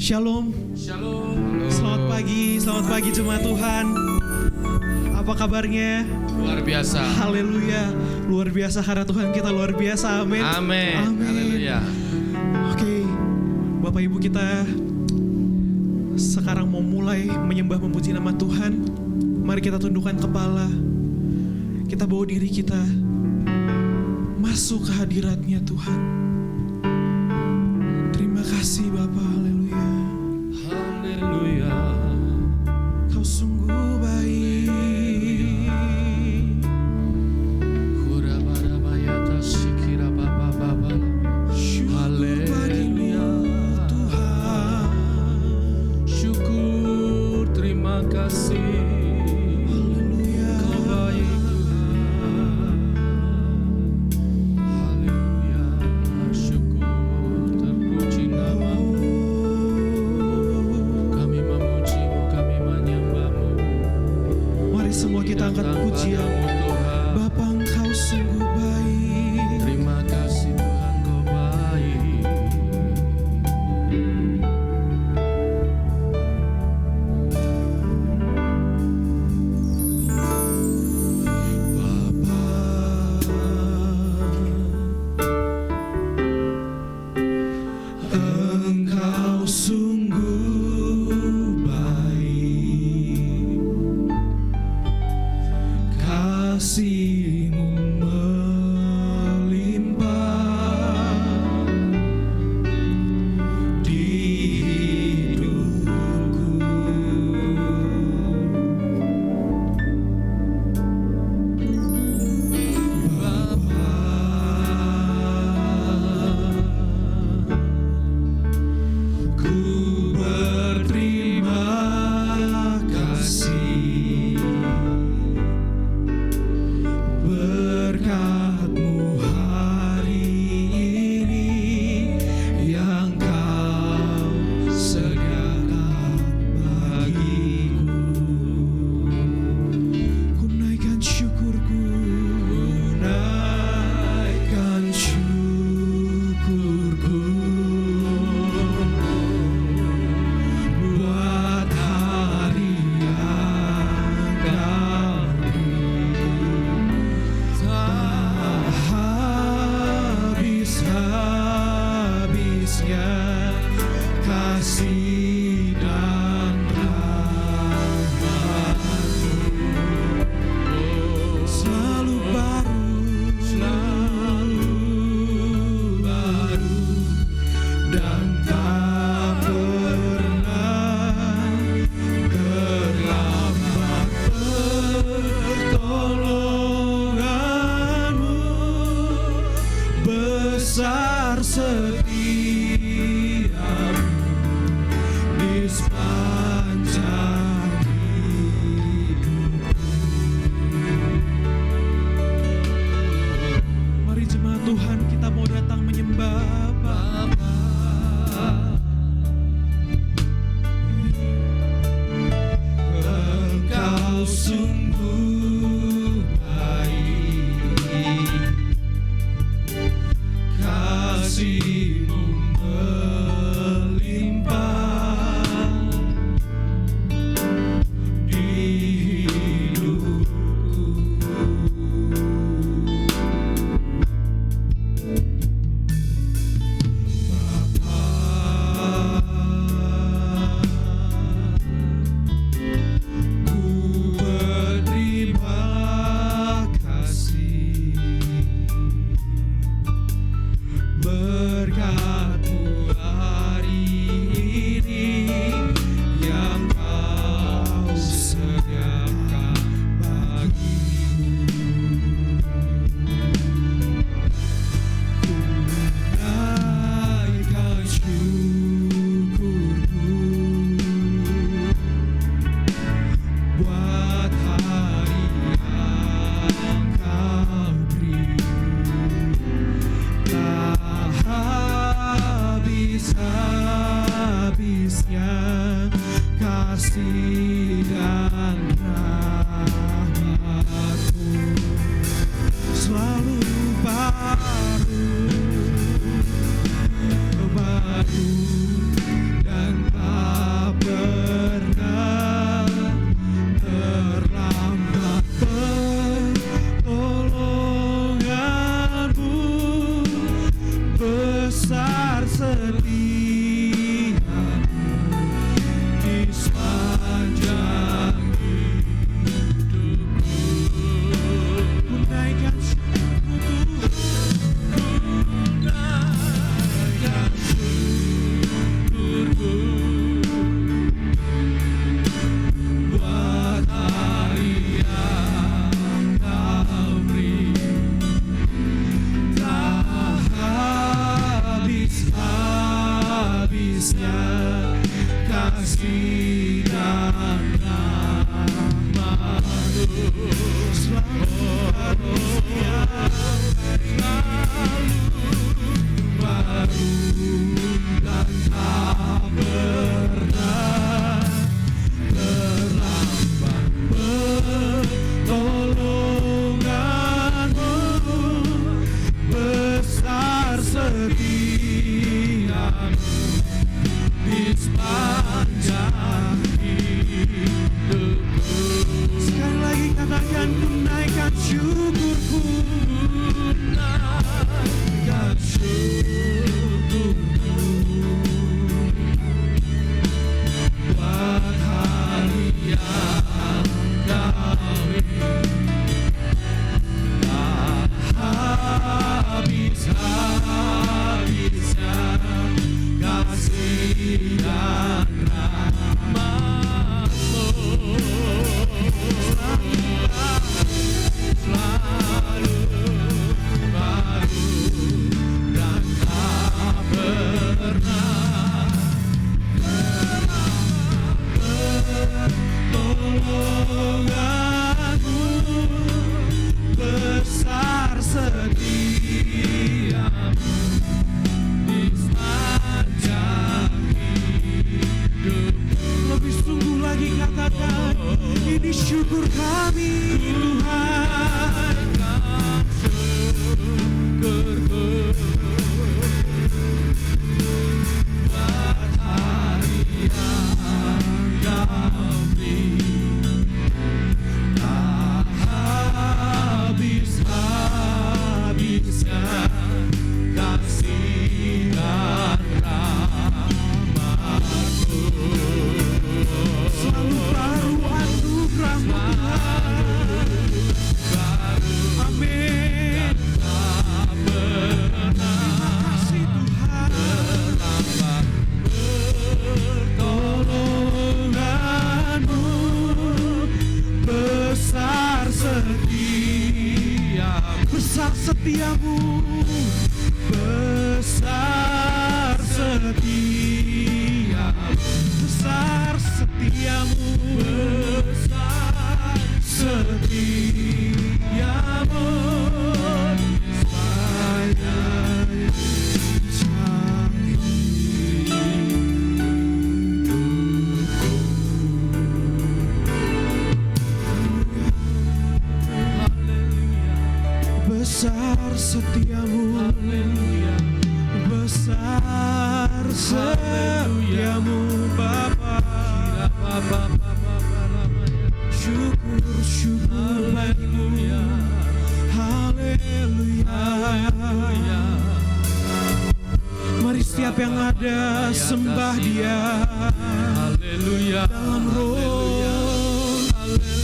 Shalom. Shalom. Selamat pagi jemaat Tuhan. Apa kabarnya? Luar biasa. Haleluya. Luar biasa karena Tuhan kita luar biasa. Amin. Amin. Haleluya. Oke, Bapak Ibu kita sekarang mau mulai menyembah memuji nama Tuhan. Mari kita tundukkan kepala. Kita bawa diri kita masuk ke hadirat-Nya Tuhan. Terima kasih Bapa. Haleluya. Haleluya. Kau sungguh baik. Syukur bagimu Tuhan. Syukur, terima kasih. Haleluya. Kau baik Tuhan. Haleluya. Syukur, terpuji namamu. Kami memujimu, kami menyembahmu. Mari semua kita angkat pujian. Bapa, Engkau sungguh baik. Terima kasih Tuhan, Kau baik. Bapa, Engkau sungguh baik. Kasih-Mu melimpah di hidupku. Bapa, ku berterima kasih. Berkat-Mu hari ini yang Kau sediakan bagiku. Ku naikkan syukurku, naikkan syukurku buat hari yang Kau tak habis-habisnya kasih dan rahmat-Mu. Selalu baru dan tak pernah terlambat. Pertolongan-Mu besar setia-Mu di sepanjang hidupku. Mari jemaat Tuhan, kita mau datang menyembah Bapa. Engkau sungguh baik. Kasih-Mu melimpah di hidupku. Bapa, ku berterima kasih. Berkat-Mu hari ini yang Kau sediakan bagiku. Ku naikkan syukurku buat hari yang Kau beri. Tak habis-habisnya kasih dan rahmat-Mu. Selalu baru dan tak Sekali lagi katakan, ku naikkan syukurku, naikkan syukurku buat hari yang kau tak habis-habisnya kasih dan rahmat-Mu. Selalu baru dan tak pernah pertolongan-Mu, besar setia-Mu di sepanjang hidupku. Lebih sungguh lagi katakan, ini syukur kami Tuhan, syukurku buat hari yang Kau beri, tak habis-habisnya kasih dan rahmat-Mu. Selalu baru anugerah-Mu Tuhan. Amin. Tak pernah kasih Tuhan pertolongan-Mu, besar setia-Mu, besar setia-Mu, besar setia-Mu, besar setia-Mu, besar setia-Mu sepanjang besar setia-Mu, besar setia-Mu Bapa. Syukur, syukur bagimu. Haleluya. Mari setiap yang ada sembah Dia dalam roh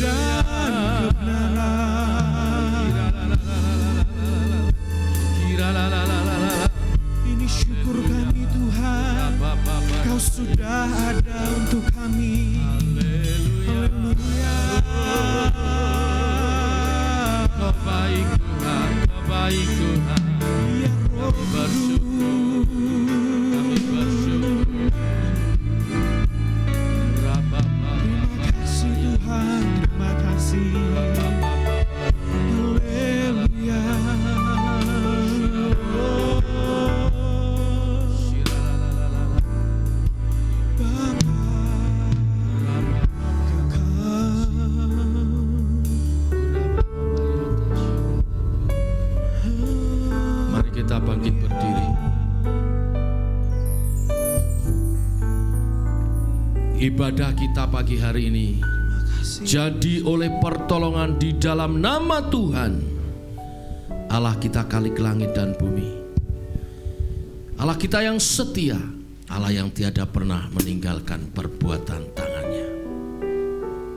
dan kebenaran. Ini syukur kami Tuhan, Kau sudah ada untuk kami. Haleluya. Kau baik Tuhan, Kau baik Tuhan. Ya Roh Kudus, Kami bersyukur. terima kasih Tuhan, terima kasih. Haleluya. Mari kita bangkit berdiri. Ibadah kita pagi hari ini jadi oleh pertolongan di dalam nama Tuhan Allah kita Khalik langit dan bumi, Allah kita yang setia, Allah yang tiada pernah meninggalkan perbuatan tangannya.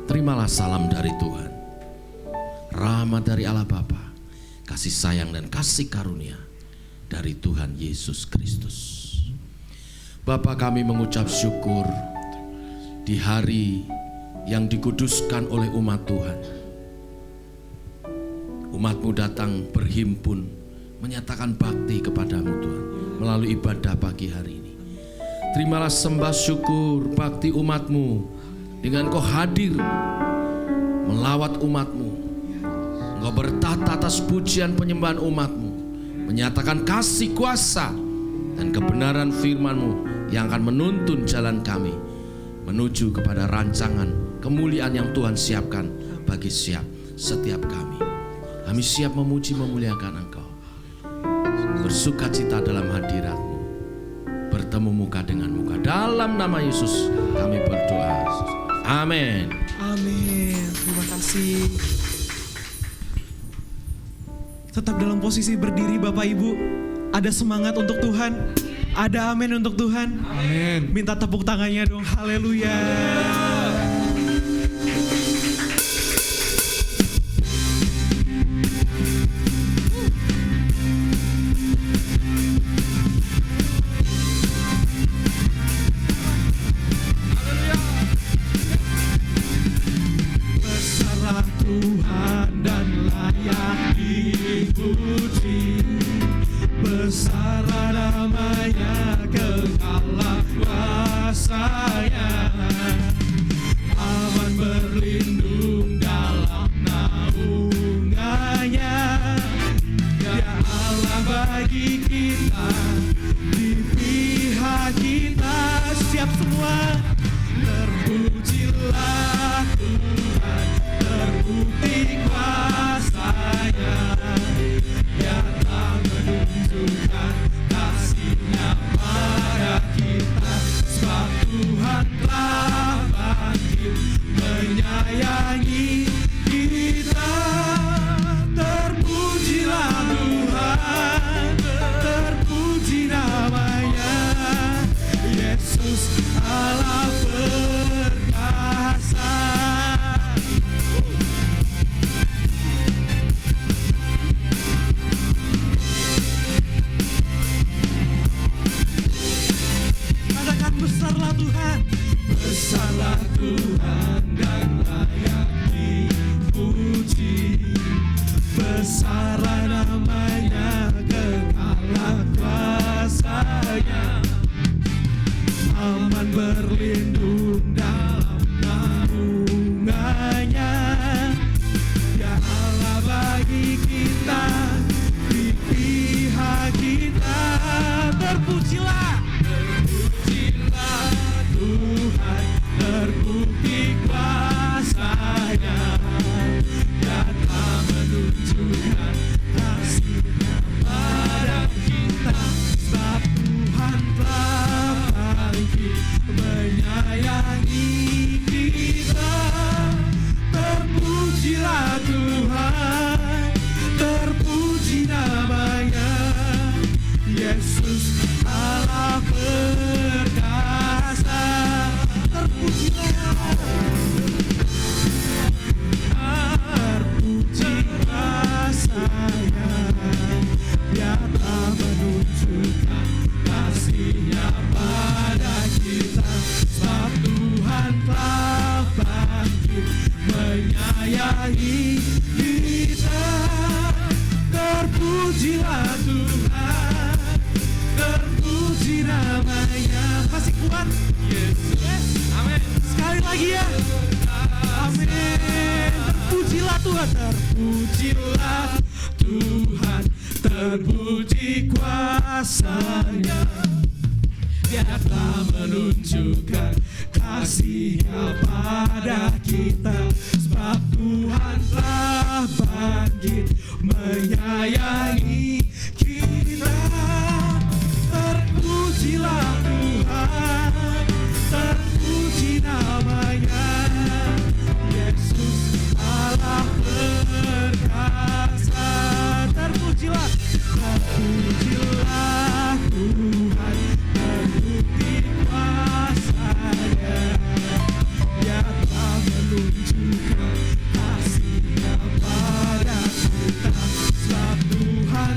Terimalah salam dari Tuhan, rahmat dari Allah Bapa, kasih sayang dan kasih karunia dari Tuhan Yesus Kristus. Bapa, kami mengucap syukur di hari yang dikuduskan oleh umat Tuhan. Umat-Mu datang berhimpun menyatakan bakti kepadamu Tuhan melalui ibadah pagi hari ini. Terimalah sembah syukur bakti umat-Mu dengan Kau hadir melawat umat-Mu. Engkau Engkau bertata atas pujian penyembahan umat-Mu, menyatakan kasih kuasa dan kebenaran firman-Mu yang akan menuntun jalan kami menuju kepada rancangan kemuliaan yang Tuhan siapkan bagi setiap kami. Kami siap memuji memuliakan Engkau, bersukacita dalam hadirat-Mu, bertemu muka dengan muka. Dalam nama Yesus kami berdoa. Amin. Amin. Terima kasih. Tetap dalam posisi berdiri Bapak Ibu. Ada semangat untuk Tuhan. Ada amin untuk Tuhan. Amin. Minta tepuk tangannya dong. Haleluya. Besarlah Tuhan dan layak dipuji. Besarlah namanya, kekallah kuasanya. Aman berlindung dalam naungannya. Dia Allah bagi kita, di pihak kita. Siap semua. Terpujilah Tuhan, terbukti kuasanya. Dia telah menunjukkan kasih-Nya pada kita. Sebab Tuhan telah bangkit menyayangi kita. Terpujilah Tuhan, terpuji namanya. Yesus Allah perkasa. Katakan besarlah Tuhan. Besarlah Tuhan dan layak dipuji. Besarlah namanya, kekallah kuasanya. Aman berlindung dalam naungannya. Ya Allah bagi kita, di pihak kita. Terpujilah, terpujilah Tuhan, terbukti kuasanya. Dia telah menunjukkan kasih-Nya pada kita. Sebab Tuhan telah bangkit menyayangi kita. Terpujilah Tuhan, terpuji namanya. Yesus Allah perkasa. Terpujilah, terpuji kuasanya. Dia telah menunjukkan kasih-Nya pada kita. Sebab Tuhan telah bangkit menyayangi kita. Terpujilah Tuhan, terpuji namanya. Masih kuat? Yes. Amin. Sekali lagi ya. Amin. Terpujilah Tuhan, terpujilah Tuhan, terpuji kuasanya. Dia telah menunjukkan kasih-Nya pada kita. Sebab Tuhan telah bangkit menyayangi kita. Terpujilah Tuhan, terpuji namanya. Yesus Allah perkasa. Terpujilah, terpujilah Tuhan, terbukti kuasanya. Dia telah menunjukkan kasih-Nya pada kita. Sebab Tuhan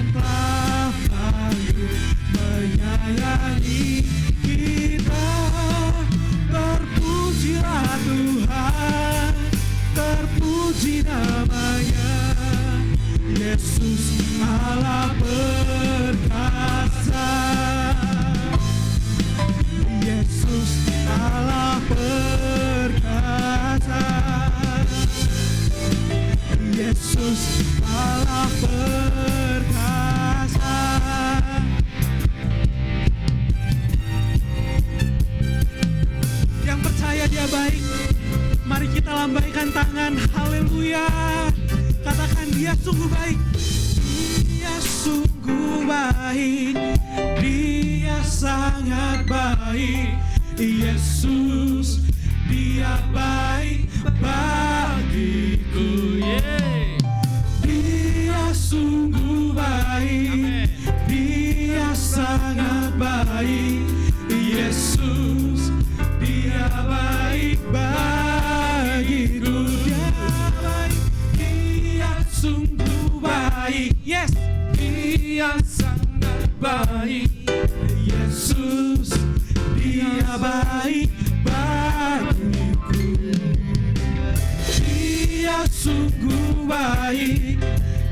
lambaikan tangan, haleluya. Katakan dia sungguh baik. Dia sungguh baik, dia sangat baik. Yesus, dia baik bagiku. Dia sungguh baik, dia sangat baik. Yesus, dia baik bagiku. Dia baik, dia sungguh baik. Yes, dia sangat baik. Yesus, dia baik bagiku. Dia sungguh baik,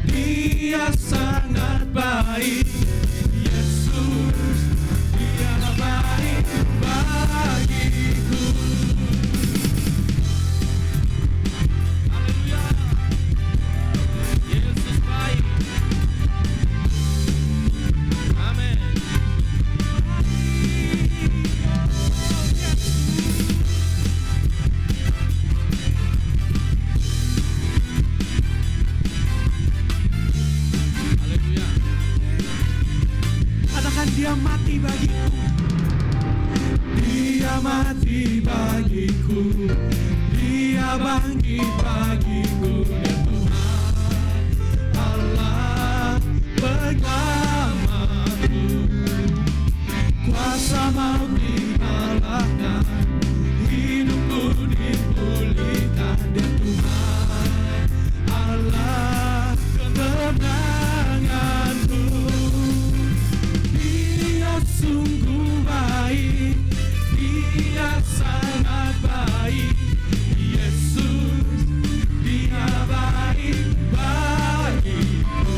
dia sangat baik. Yesus, dia baik bagiku. Haleluya. Yesus baik. Amin. Haleluya. Katakan dia mati bagiku. Dia mati bagiku. Dia bangkit bagiku. Ya Tuhan Allah bersamaku. Kuasa maut dikalahkan, hidupku dipulihkan. Ya Tuhan Allah kemenanganku. Dia sungguh baik, dia sangat baik. Yesus, dia baik bagiku.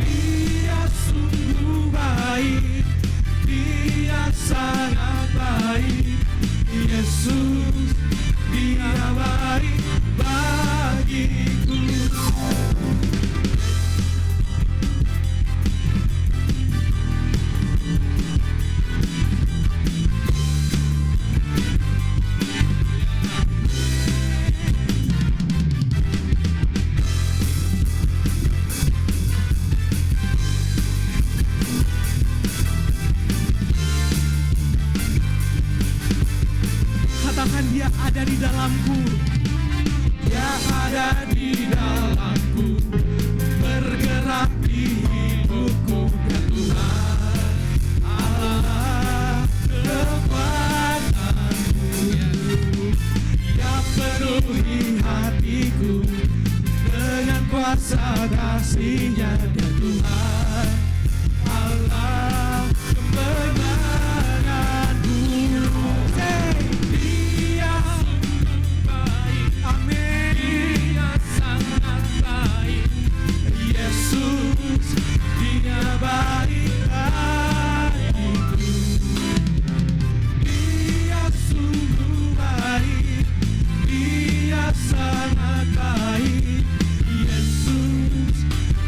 Dia sungguh baik, dia sangat baik. Yesus, dia baik bagiku. Katakan dia ada di dalamku. Dia ada di dalamku, bergerak di hidupku. Ya Tuhan Allah kekuatanku, dia penuhi hatiku dengan kuasa kasih-Nya. Ya Tuhan Allah kemenanganku. Dia sungguh baik, amin. Dia sangat baik. Yesus, dia baik bagiku. Dia sungguh baik, dia sangat baik. Yesus,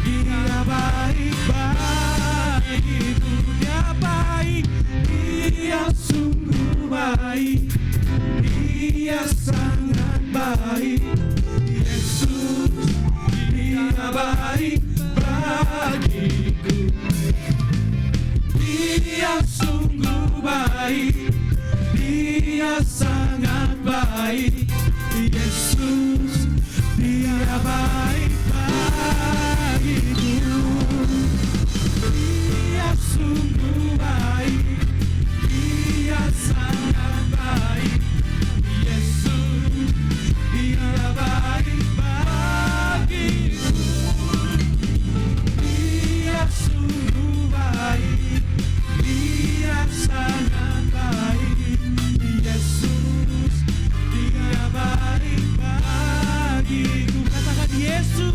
dia baik bagiku. Dia baik, dia sungguh baik, dia sangat baik. Yesus, dia baik bagiku. Dia sungguh baik, dia sangat baik. Yesus, dia baik bagiku. Dia sungguh baik, dia sangat baik. Yesus, dia baik bagiku. Dia sungguh baik, dia sangat baik. Yesus, dia baik bagiku. Katakan Yesus.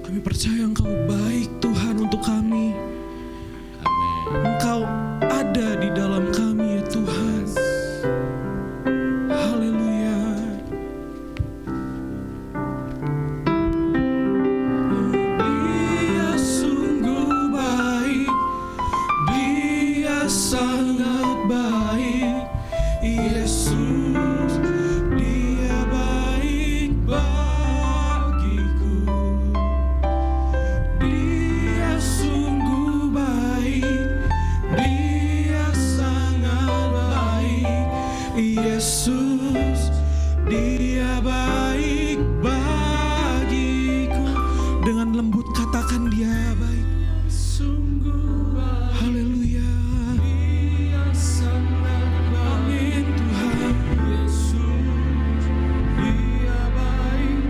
Kami percaya Engkau baik Tuhan untuk kami. Amin. Engkau ada di dalam kami ya Tuhan. Haleluya. Dia sungguh baik, Dia sangat baik, Yesus, Dia baik bagiku. Dia sungguh baik, Dia sangat baik, Yesus, Dia baik bagiku. Dengan lembut katakan Dia baik. Sungguh baik. Haleluya. Dia sangat baik. Amin Tuhan. Yesus, Dia baik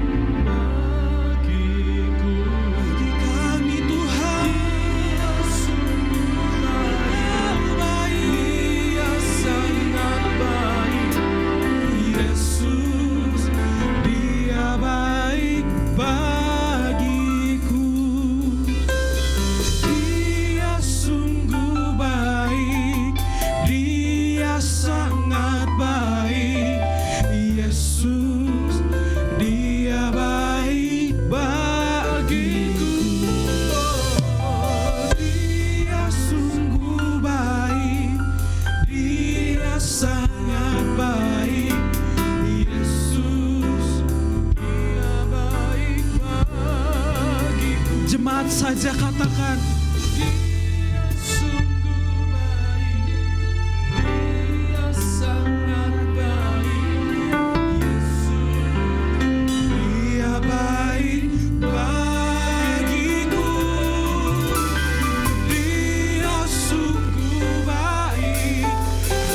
bagiku. Bagi kami Tuhan. Dia sungguh baik. Dia sangat baik. Yesus, Dia baik bagiku. Dia sungguh baik, Dia sangat baik, Yesus, Dia baik bagiku. Oh, Dia sungguh baik, Dia sangat baik, Yesus, Dia baik bagiku. Jemaat saja katakan, Dia sungguh baik, Dia sangat baik, Yesus, Dia baik bagiku. Dia sungguh baik,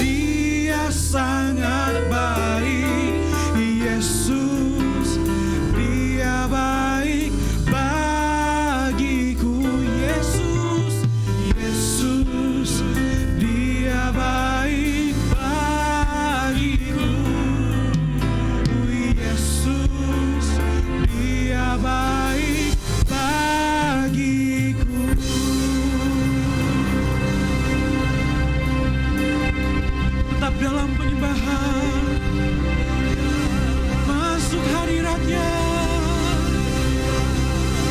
Dia sangat baik, Yesus, Dia baik bagiku. Yesus, Yesus, Dia baik bagiku. Yesus, Dia baik bagiku. Tetap dalam penyembahan, masuk hadirat-Nya,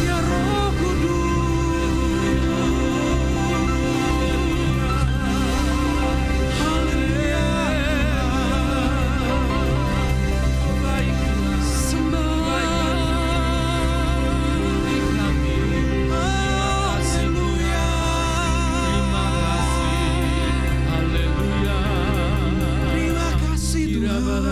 ya Roh Kudus. Haleluya. Sembah. Haleluya. Terima kasih Tuhan.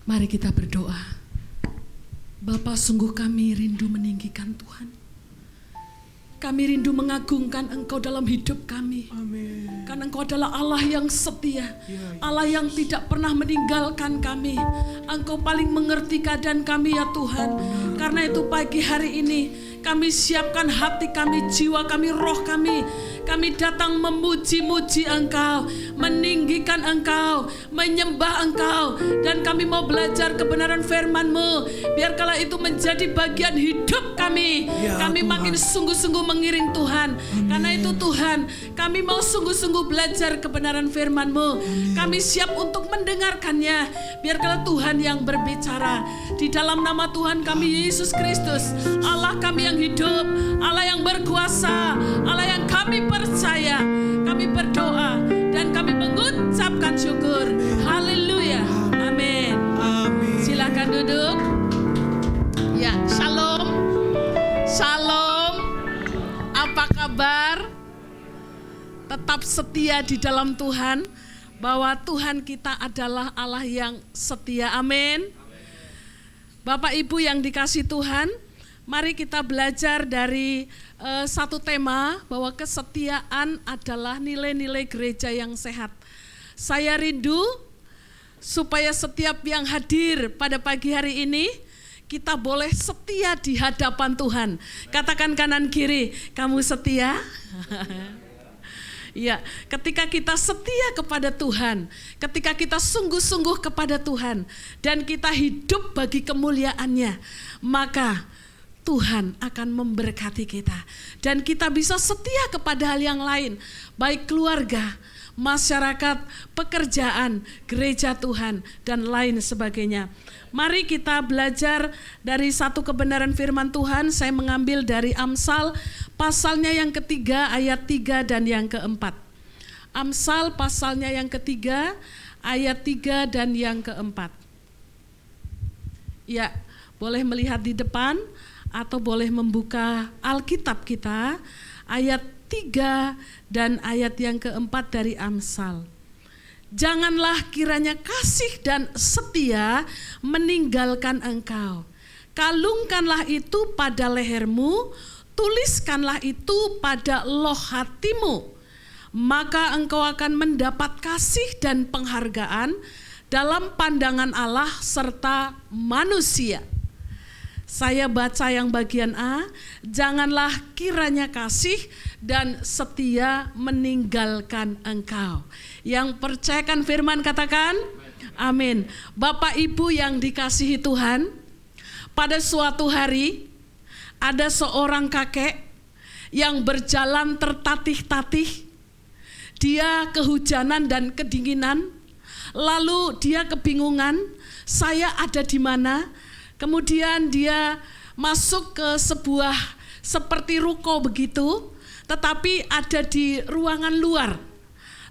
Mari kita berdoa. Bapa, sungguh kami rindu meninggikan Tuhan. Kami rindu mengagungkan Engkau dalam hidup kami. Amin. Karena Engkau adalah Allah yang setia, Ya. Allah yang tidak pernah meninggalkan kami. Engkau paling mengerti keadaan kami ya Tuhan. Karena itu pagi hari ini kami siapkan hati kami, jiwa kami, roh kami. Kami datang memuji-muji Engkau, meninggikan Engkau, menyembah Engkau. Dan kami mau belajar kebenaran firman-Mu. Biarkanlah itu menjadi bagian hidup kami. Ya, Kami Tuhan. makin sungguh-sungguh mengiring Tuhan. Karena itu Tuhan, kami mau sungguh-sungguh belajar kebenaran firman-Mu. Kami siap untuk mendengarkannya. Biarkanlah Tuhan yang berbicara. Di dalam nama Tuhan kami Yesus Kristus, Allah kami yang hidup, Allah yang berkuasa, Allah yang kami percaya. Kami berdoa dan kami mengucapkan syukur. Haleluya. Amin. Amin. Silakan duduk. Ya, shalom. Shalom. Apa kabar? Tetap setia di dalam Tuhan, bahwa Tuhan kita adalah Allah yang setia. Amin. Bapak Ibu yang dikasihi Tuhan, mari kita belajar dari satu tema bahwa kesetiaan adalah nilai-nilai gereja yang sehat. Saya rindu supaya setiap yang hadir pada pagi hari ini kita boleh setia di hadapan Tuhan. Katakan kanan kiri, kamu setia? Ya, ketika kita setia kepada Tuhan, ketika kita sungguh-sungguh kepada Tuhan, dan kita hidup bagi kemuliaan-Nya, maka Tuhan akan memberkati kita. Dan kita bisa setia kepada hal yang lain, baik keluarga, masyarakat, pekerjaan, gereja Tuhan, dan lain sebagainya. Mari kita belajar dari satu kebenaran firman Tuhan. Saya mengambil dari Amsal pasalnya yang ketiga ayat 3 dan yang keempat. Amsal pasalnya yang ketiga ayat 3 dan yang keempat. Ya, boleh melihat di depan atau boleh membuka Alkitab kita, ayat 3 dan ayat yang keempat dari Amsal. Janganlah kiranya kasih dan setia meninggalkan engkau. Kalungkanlah itu pada lehermu, tuliskanlah itu pada loh hatimu. Maka engkau akan mendapat kasih dan penghargaan dalam pandangan Allah serta manusia. Saya baca yang bagian A, janganlah kiranya kasih dan setia meninggalkan engkau. Yang percayakan firman katakan, amin. Bapak Ibu yang dikasihi Tuhan, pada suatu hari ada seorang kakek yang berjalan tertatih-tatih. Dia kehujanan dan kedinginan, lalu dia kebingungan, saya ada di mana? Kemudian dia masuk ke sebuah seperti ruko begitu, tetapi ada di ruangan luar.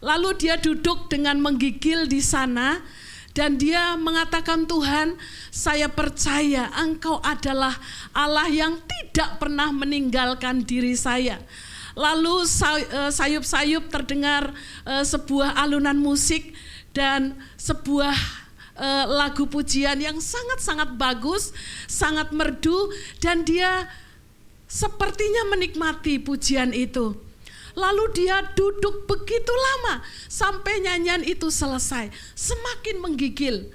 Lalu dia duduk dengan menggigil di sana dan dia mengatakan, Tuhan, saya percaya Engkau adalah Allah yang tidak pernah meninggalkan diri saya. Lalu sayup-sayup terdengar sebuah alunan musik dan sebuah lagu pujian yang sangat-sangat bagus, sangat merdu, dan dia sepertinya menikmati pujian itu. Lalu dia duduk begitu lama sampai nyanyian itu selesai, semakin menggigil.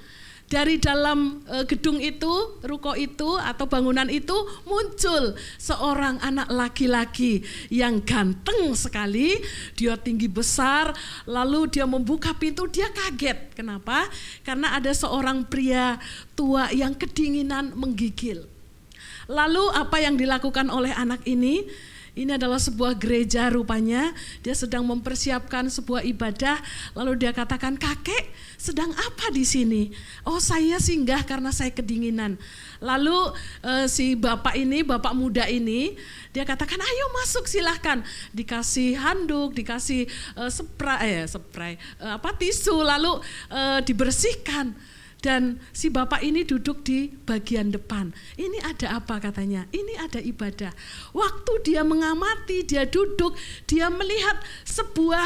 Dari dalam gedung itu, ruko itu atau bangunan itu muncul seorang anak laki-laki yang ganteng sekali, dia tinggi besar, lalu dia membuka pintu, dia kaget. Kenapa? Karena ada seorang pria tua yang kedinginan menggigil. Lalu apa yang dilakukan oleh anak ini? Ini adalah sebuah gereja rupanya, dia sedang mempersiapkan sebuah ibadah, lalu dia katakan, kakek sedang apa di sini? Oh, saya singgah karena saya kedinginan. Lalu si bapak ini, bapak muda ini, dia katakan, ayo masuk silahkan. Dikasih handuk, dikasih tisu, lalu dibersihkan. Dan si bapak ini duduk di bagian depan. Ini ada apa katanya? Ini ada ibadah. Waktu dia mengamati, dia duduk, dia melihat sebuah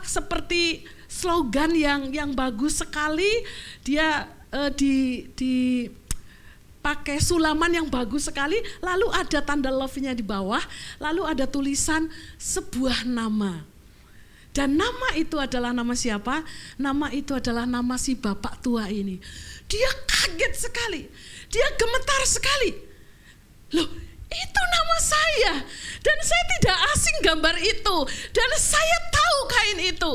seperti slogan yang bagus sekali. Dia pakai sulaman yang bagus sekali, lalu ada tanda love-nya di bawah, lalu ada tulisan sebuah nama. Dan nama itu adalah nama siapa? Nama itu adalah nama si bapak tua ini. Dia kaget sekali, dia gemetar sekali. Loh, itu nama saya, dan saya tidak asing gambar itu, dan saya tahu kain itu.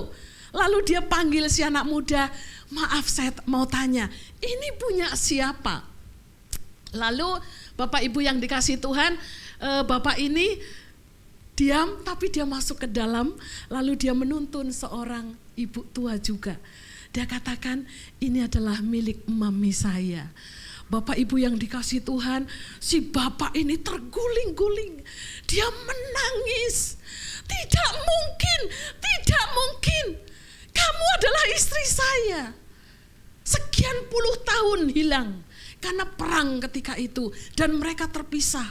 Lalu dia panggil si anak muda, maaf saya mau tanya, ini punya siapa? Lalu Bapak Ibu yang dikasih Tuhan, Bapak ini diam tapi dia masuk ke dalam, lalu dia menuntun seorang ibu tua juga. Dia katakan, ini adalah milik mami saya. Bapak Ibu yang dikasih Tuhan, si bapak ini terguling-guling. Dia menangis. Tidak mungkin. Kamu adalah istri saya. Sekian puluh tahun hilang karena perang ketika itu. Dan mereka terpisah.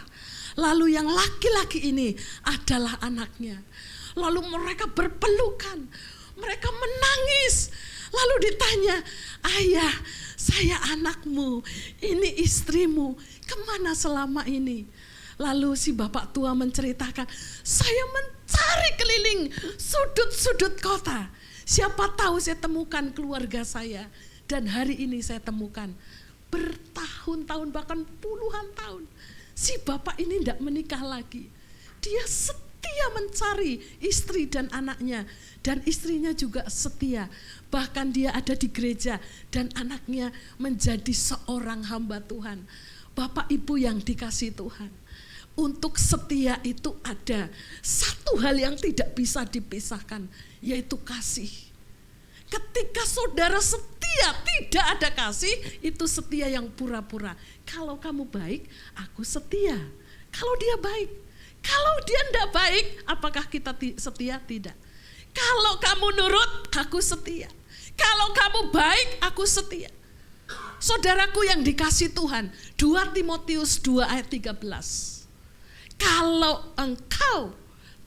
Lalu yang laki-laki ini adalah anaknya. Lalu mereka berpelukan. Mereka menangis. Lalu ditanya, ayah, saya anakmu, ini istrimu, kemana selama ini? Lalu si bapak tua menceritakan, saya mencari keliling sudut-sudut kota. Siapa tahu saya temukan keluarga saya. Dan hari ini saya temukan. Bertahun-tahun bahkan puluhan tahun. Si bapak ini tidak menikah lagi. Dia setia mencari istri dan anaknya. Dan istrinya juga setia. Bahkan dia ada di gereja dan anaknya menjadi seorang hamba Tuhan. Bapak Ibu yang dikasih Tuhan. Untuk setia itu ada satu hal yang tidak bisa dipisahkan, yaitu kasih. Ketika saudara setia tidak ada kasih, itu setia yang pura-pura. Kalau kamu baik, aku setia. Kalau dia baik. Kalau dia tidak baik, apakah kita setia? Tidak. Kalau kamu nurut, aku setia. Kalau kamu baik, aku setia. Saudaraku yang dikasih Tuhan, 2 Timotius 2 ayat 13. Kalau engkau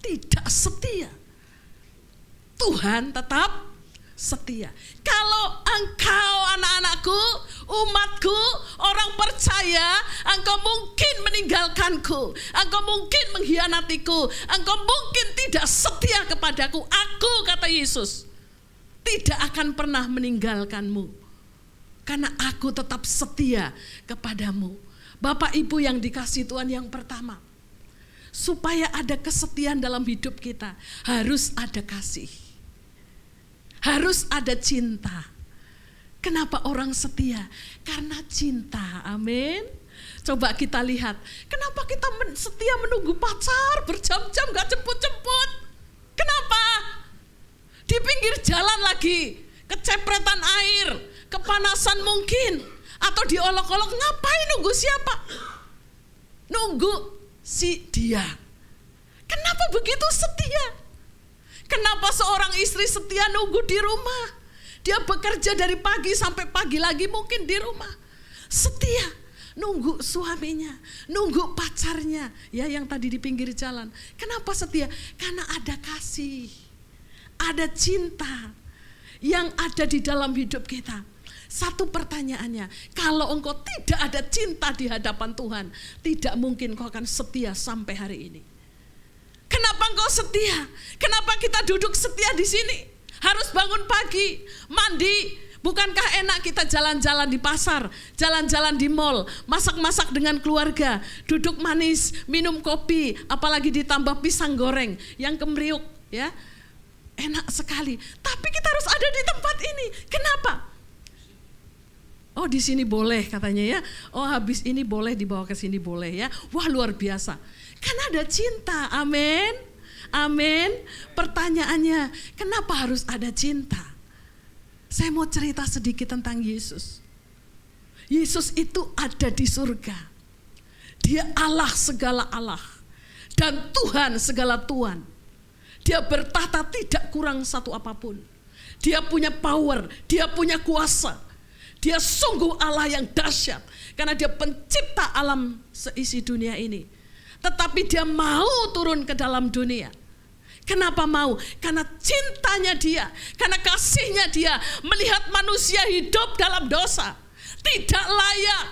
tidak setia, Tuhan tetap setia. Kalau engkau anak-anakku, umatku, orang percaya, engkau mungkin meninggalkanku, engkau mungkin mengkhianatiku, engkau mungkin tidak setia kepadaku. Aku, kata Yesus, tidak akan pernah meninggalkanmu. Karena aku tetap setia kepadamu. Bapak Ibu yang dikasih Tuhan, yang pertama, supaya ada kesetiaan dalam hidup kita, harus ada kasih. Harus ada cinta. Kenapa orang setia? Karena cinta, amin. Coba kita lihat, kenapa kita setia menunggu pacar berjam-jam gak jemput-jemput? Kenapa? Di pinggir jalan lagi, kecepretan air, kepanasan mungkin, atau diolok-olok, ngapain nunggu siapa? Nunggu si dia. Kenapa begitu setia? Kenapa seorang istri setia nunggu di rumah? Dia bekerja dari pagi sampai pagi lagi mungkin di rumah. Setia nunggu suaminya, nunggu pacarnya, ya yang tadi di pinggir jalan. Kenapa setia? Karena ada kasih, ada cinta yang ada di dalam hidup kita. Satu pertanyaannya, kalau engkau tidak ada cinta di hadapan Tuhan, tidak mungkin kau akan setia sampai hari ini. Kenapa engkau setia? Kenapa kita duduk setia di sini? Harus bangun pagi, mandi. Bukankah enak kita jalan-jalan di pasar, jalan-jalan di mall, masak-masak dengan keluarga, duduk manis, minum kopi, apalagi ditambah pisang goreng yang kemeriuk, ya. Enak sekali. Tapi kita harus ada di tempat ini. Kenapa? Oh, di sini boleh katanya ya. Oh, habis ini boleh dibawa ke sini boleh ya. Wah, luar biasa. Kan ada cinta. Amin. Amin. Pertanyaannya, kenapa harus ada cinta? Saya mau cerita sedikit tentang Yesus. Yesus itu ada di surga. Dia Allah segala Allah dan Tuhan segala Tuhan. Dia bertahta tidak kurang satu apapun. Dia punya power, dia punya kuasa. Dia sungguh Allah yang dahsyat karena dia pencipta alam seisi dunia ini. Tetapi dia mau turun ke dalam dunia. Kenapa mau? Karena cintanya dia, karena kasihnya dia melihat manusia hidup dalam dosa. tidak layak.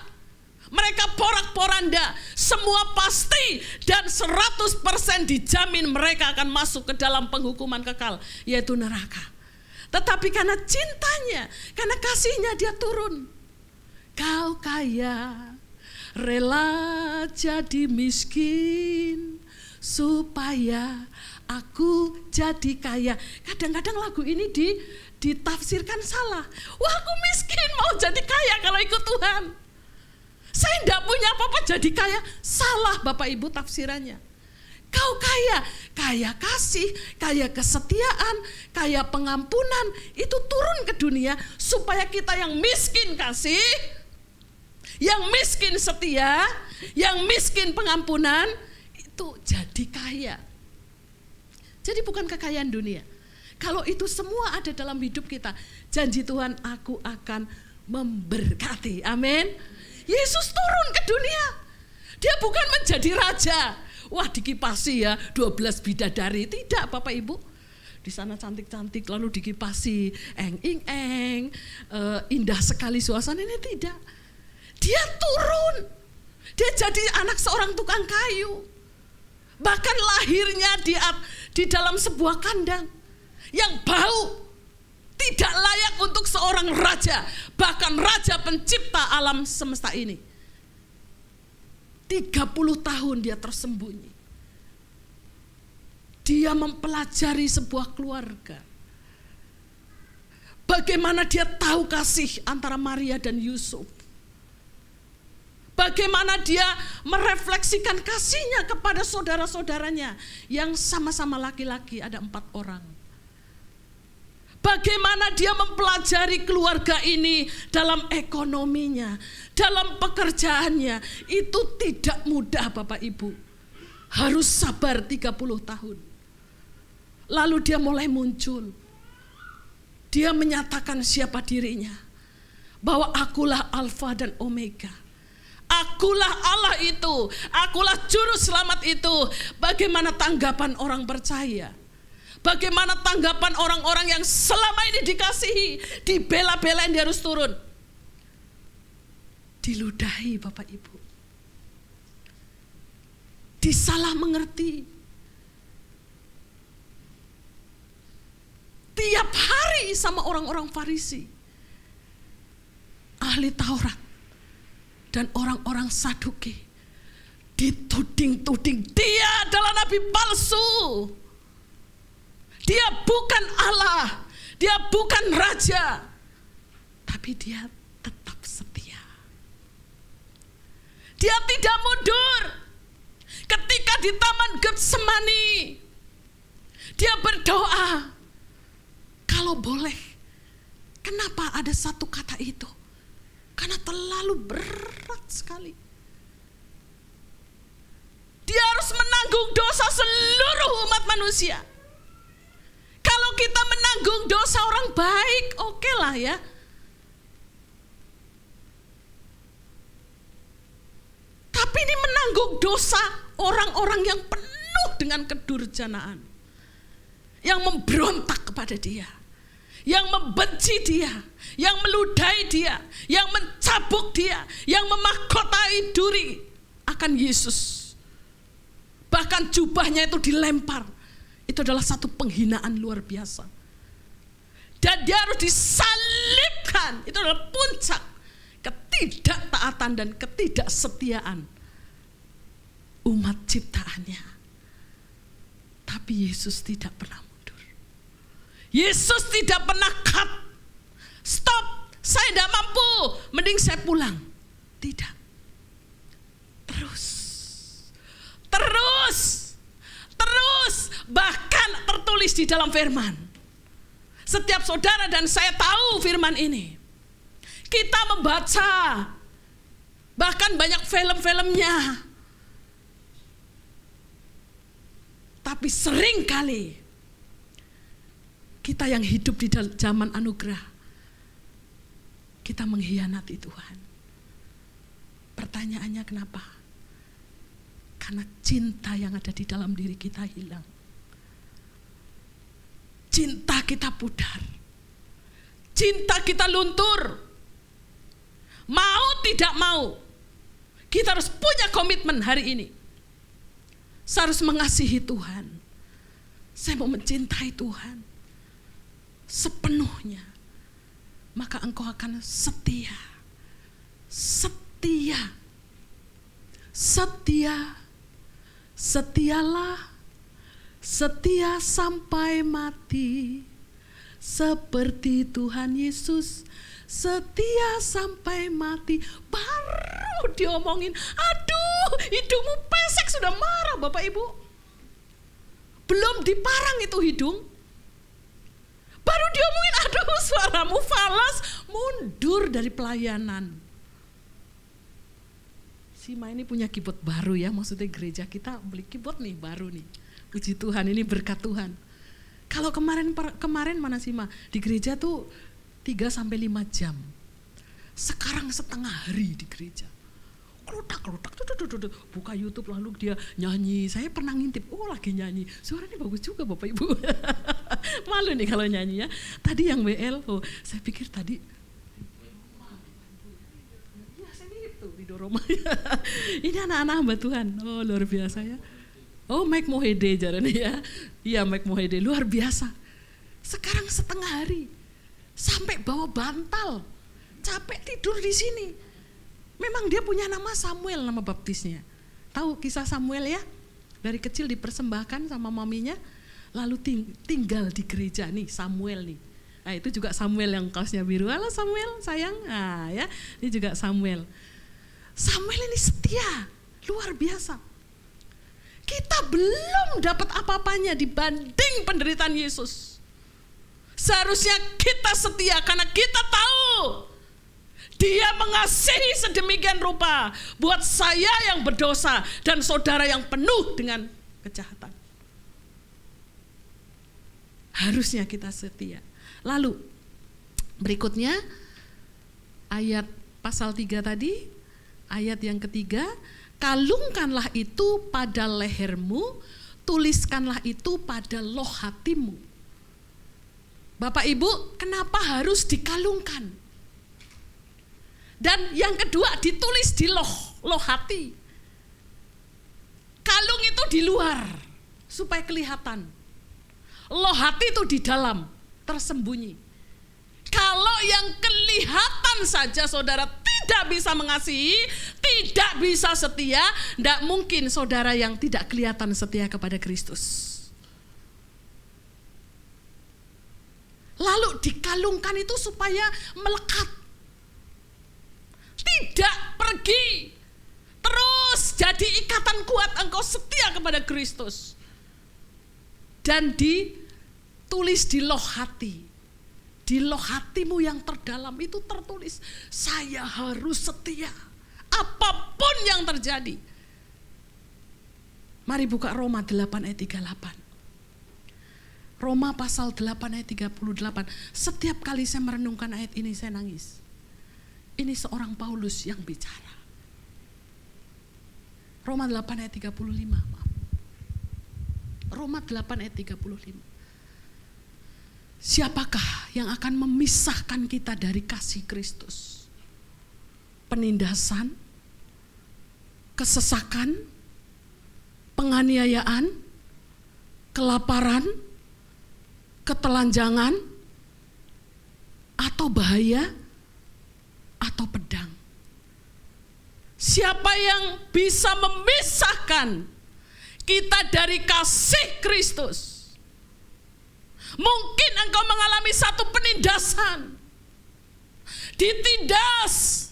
Mereka porak-poranda, semua pasti dan 100% dijamin mereka akan masuk ke dalam penghukuman kekal, yaitu neraka. Tetapi karena cintanya, karena kasihnya dia turun. Kau kaya, rela jadi miskin, supaya aku jadi kaya. Kadang-kadang lagu ini ditafsirkan salah. Wah, aku miskin mau jadi kaya kalau ikut Tuhan. Saya tidak punya apa-apa jadi kaya. Salah Bapak Ibu tafsirannya. Kau kaya, kaya kasih, kaya kesetiaan, kaya pengampunan. Itu turun ke dunia supaya kita yang miskin kasih, yang miskin setia, yang miskin pengampunan, itu jadi kaya. Jadi bukan kekayaan dunia. Kalau itu semua ada dalam hidup kita, janji Tuhan, aku akan memberkati. Amin. Yesus turun ke dunia. Dia bukan menjadi raja. Wah, dikipasi ya 12 bidadari. Tidak Bapak Ibu. Di sana cantik-cantik lalu dikipasi, eng-ing-eng, indah sekali suasana. Ini tidak. Dia turun. Dia jadi anak seorang tukang kayu. Bahkan lahirnya di dalam sebuah kandang yang bau, tidak layak untuk seorang raja, bahkan raja pencipta alam semesta ini. 30 tahun dia tersembunyi. Dia mempelajari sebuah keluarga. Bagaimana dia tahu kasih antara Maria dan Yusuf. Bagaimana dia merefleksikan kasihnya kepada saudara-saudaranya yang sama-sama laki-laki, ada 4 orang. Bagaimana dia mempelajari keluarga ini dalam ekonominya, dalam pekerjaannya. Itu tidak mudah Bapak Ibu. Harus sabar 30 tahun. Lalu dia mulai muncul. Dia menyatakan siapa dirinya. Bahwa akulah Alfa dan Omega. Akulah Allah itu. Akulah juru selamat itu. Bagaimana tanggapan orang percaya? Bagaimana tanggapan orang-orang yang selama ini dikasihi, dibela-belain, dia harus turun. Diludahi Bapak Ibu. Disalah mengerti. Tiap hari sama orang-orang Farisi, ahli Taurat, dan orang-orang Saduki. Dituding-tuding, dia adalah nabi palsu. Dia bukan Allah, dia bukan raja, tapi dia tetap setia. Dia tidak mundur. Ketika di Taman Getsemani, dia berdoa, kalau boleh, kenapa ada satu kata itu? Karena terlalu berat sekali. Dia harus menanggung dosa seluruh umat manusia. Kalau kita menanggung dosa orang baik, oke lah ya. Tapi ini menanggung dosa orang-orang yang penuh dengan kedurjanaan. Yang memberontak kepada dia. Yang membenci dia. Yang meludahi dia. Yang mencabuk dia. Yang memahkotai duri akan Yesus. Bahkan jubahnya itu dilempar. Itu adalah satu penghinaan luar biasa. Dan dia harus disalibkan. Itu adalah puncak ketidaktaatan dan ketidaksetiaan umat ciptaannya. Tapi Yesus tidak pernah mundur. Yesus tidak pernah cut. Stop, saya tidak mampu, mending saya pulang. Tidak. Terus, bahkan tertulis di dalam firman. Setiap saudara dan saya tahu firman ini. Kita membaca, bahkan banyak film-filmnya. Tapi sering kali kita yang hidup di zaman anugerah, kita mengkhianati Tuhan. Pertanyaannya kenapa? Karena cinta yang ada di dalam diri kita hilang. Cinta kita pudar. Cinta kita luntur. Mau tidak mau, kita harus punya komitmen hari ini. Saya harus mengasihi Tuhan. Saya mau mencintai Tuhan sepenuhnya. Maka engkau akan setia. Setia. Setia. Setialah. Setia sampai mati. Seperti Tuhan Yesus setia sampai mati. Baru diomongin, aduh hidungmu pesek sudah marah Bapak Ibu. Belum diparang itu hidung. Baru diomongin, aduh suaramu falas, mundur dari pelayanan. Sima ini punya keyboard baru ya, maksudnya gereja kita beli keyboard nih baru nih. Puji Tuhan, ini berkat Tuhan. Kalau kemarin mana Sima? Di gereja tuh 3-5 jam. Sekarang setengah hari di gereja. Kelutak, buka YouTube lalu dia nyanyi. Saya pernah ngintip, oh lagi nyanyi. Suaranya bagus juga Bapak Ibu. Malu nih kalau nyanyi ya. Tadi yang WL, saya pikir tadi. Iya saya mirip tuh Ridho Roma. Ini anak-anak hamba Tuhan. Oh luar biasa ya. Oh Mike Mohede jarane ya. Iya Mike Mohede luar biasa. Sekarang setengah hari. Sampai bawa bantal, capek tidur di sini. Memang dia punya nama Samuel, nama baptisnya. Tahu kisah Samuel ya? Dari kecil dipersembahkan sama maminya, lalu tinggal di gereja nih Samuel nih. Nah itu juga Samuel yang kaosnya biru. Halo Samuel sayang, nah ya ini juga Samuel. Samuel ini setia, luar biasa. Kita belum dapat apa-apanya dibanding penderitaan Yesus. Seharusnya kita setia karena kita tahu Dia mengasihi sedemikian rupa buat saya yang berdosa dan saudara yang penuh dengan kejahatan. Harusnya kita setia. Lalu berikutnya ayat pasal 3 tadi, ayat yang ketiga, kalungkanlah itu pada lehermu, tuliskanlah itu pada loh hatimu. Bapak Ibu, kenapa harus dikalungkan? Dan yang kedua ditulis di loh hati. Kalung itu di luar supaya kelihatan. Loh hati itu di dalam, tersembunyi. Kalau yang kelihatan saja saudara tidak bisa mengasihi, tidak bisa setia, tidak mungkin saudara yang tidak kelihatan setia kepada Kristus. Lalu dikalungkan itu supaya melekat. Tidak pergi. Terus jadi ikatan kuat engkau setia kepada Kristus. Dan ditulis di loh hati. Di loh hatimu yang terdalam itu tertulis, saya harus setia. Apapun yang terjadi. Mari buka Roma 8 ayat 38. Roma pasal 8 ayat 38. Setiap kali saya merenungkan ayat ini saya nangis. Ini seorang Paulus yang bicara. Roma 8 ayat 35. Maaf. Roma 8 ayat 35. Siapakah yang akan memisahkan kita dari kasih Kristus? Penindasan, kesesakan, penganiayaan, kelaparan, ketelanjangan, atau bahaya, atau pedang. Siapa yang bisa memisahkan kita dari kasih Kristus? Mungkin engkau mengalami satu penindasan, ditindas,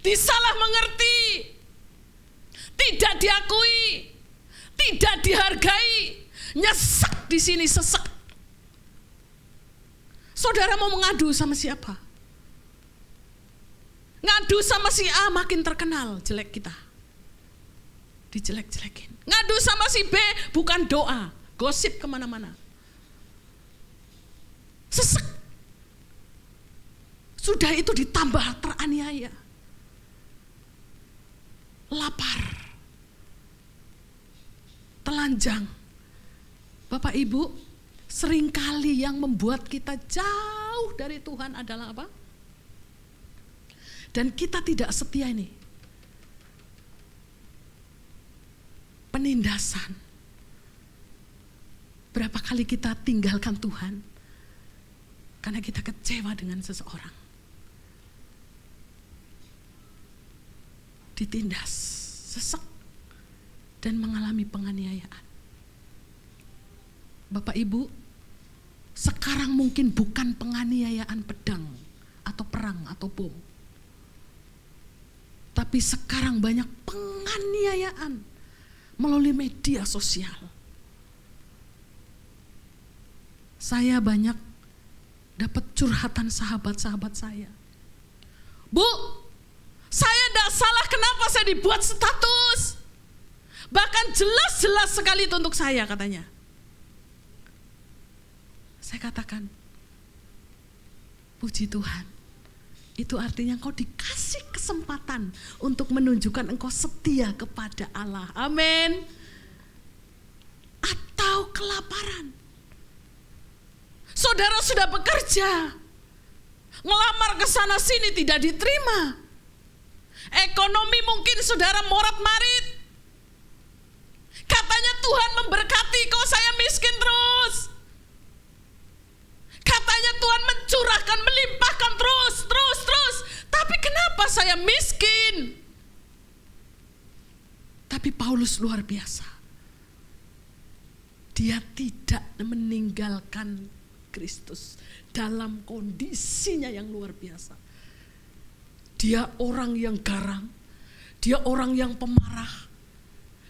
disalah mengerti, tidak diakui, tidak dihargai, nyesek di sini sesek. Saudara mau mengadu sama siapa? Ngadu sama si A makin terkenal jelek kita. Dijelek-jelekin. Ngadu sama si B bukan doa, gosip kemana-mana. Sesek. Sudah itu ditambah teraniaya. Lapar. Telanjang. Bapak Ibu, seringkali yang membuat kita jauh dari Tuhan adalah apa? dan kita tidak setia ini, penindasan. Berapa kali kita tinggalkan Tuhan karena kita kecewa dengan seseorang. Ditindas, sesek, dan mengalami penganiayaan. Bapak Ibu, sekarang mungkin bukan penganiayaan pedang atau perang atau bom. Tapi sekarang banyak penganiayaan melalui media sosial. Saya banyak dapat curhatan sahabat-sahabat saya. Bu, saya tidak salah, kenapa saya dibuat status? Bahkan jelas-jelas sekali itu untuk saya, katanya. Saya katakan, puji Tuhan, itu artinya engkau dikasih kesempatan untuk menunjukkan engkau setia kepada Allah. Amin. Atau kelaparan. Saudara sudah bekerja, ngelamar ke sana sini tidak diterima. Ekonomi mungkin saudara morat-marit. Katanya Tuhan memberkati, kok saya miskin terus. Katanya Tuhan mencurahkan, melimpahkan terus. Tapi kenapa saya miskin? Tapi Paulus luar biasa. Dia tidak meninggalkan Kristus dalam kondisinya yang luar biasa. Dia orang yang garang, dia orang yang pemarah.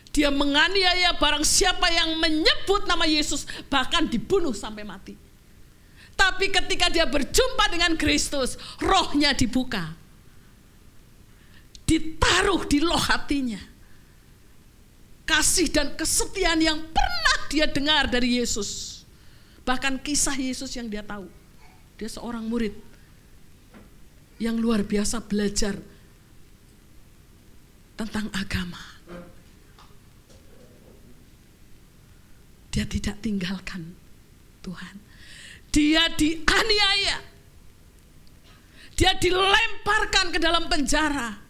Dia menganiaya barang siapa yang menyebut nama Yesus, bahkan dibunuh sampai mati. Tapi ketika dia berjumpa dengan Kristus, rohnya dibuka, ditaruh di loh hatinya kasih dan kesetiaan yang pernah dia dengar dari Yesus. Bahkan kisah Yesus yang dia tahu. Dia seorang murid yang luar biasa belajar tentang agama. Dia tidak tinggalkan Tuhan. Dia dianiaya. Dia dilemparkan ke dalam penjara.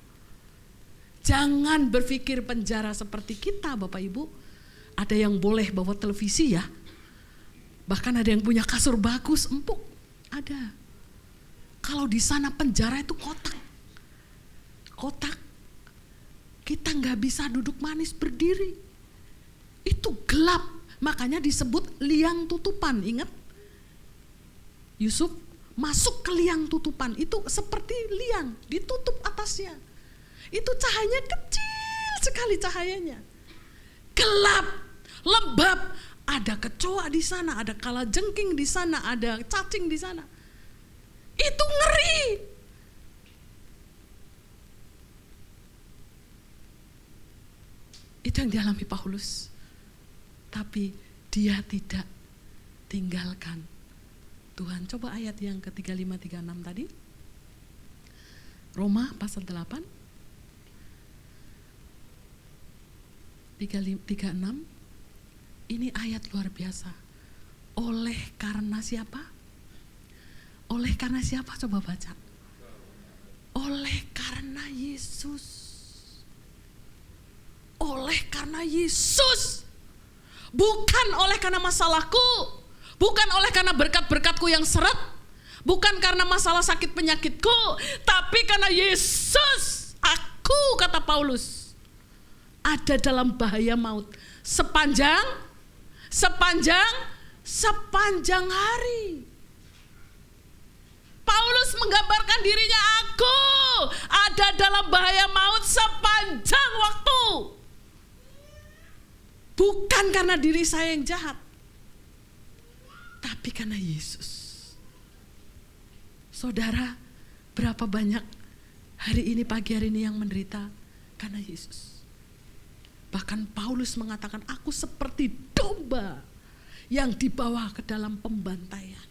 Jangan berpikir penjara seperti kita, Bapak Ibu. Ada yang boleh bawa televisi ya. Bahkan ada yang punya kasur bagus, empuk. Ada. Kalau di sana penjara itu kotak. Kotak. Kita nggak bisa duduk manis berdiri. Itu gelap. Makanya disebut liang tutupan. Ingat? Yusuf masuk ke liang tutupan. Itu seperti liang. Ditutup atasnya. Itu cahayanya kecil sekali cahayanya. Gelap. Lembab. Ada kecoa di sana, ada kalajengking di sana, ada cacing di sana. Itu ngeri. Itu yang dialami Paulus. Tapi dia tidak tinggalkan Tuhan. Coba ayat yang ke-35, 36 tadi. Roma pasal 8. 36. Ini ayat luar biasa. Oleh karena siapa? Oleh karena siapa? Coba baca. Oleh karena Yesus. Oleh karena Yesus. Bukan oleh karena masalahku. Bukan oleh karena berkat-berkatku yang seret. Bukan karena masalah sakit penyakitku. Tapi karena Yesus. Aku, kata Paulus, ada dalam bahaya maut. Sepanjang hari. Paulus menggambarkan dirinya, aku ada dalam bahaya maut sepanjang waktu. Bukan karena diri saya yang jahat, tapi karena Yesus. Saudara, berapa banyak hari ini, pagi hari ini yang menderita karena Yesus. Bahkan Paulus mengatakan, aku seperti domba yang dibawa ke dalam pembantaian.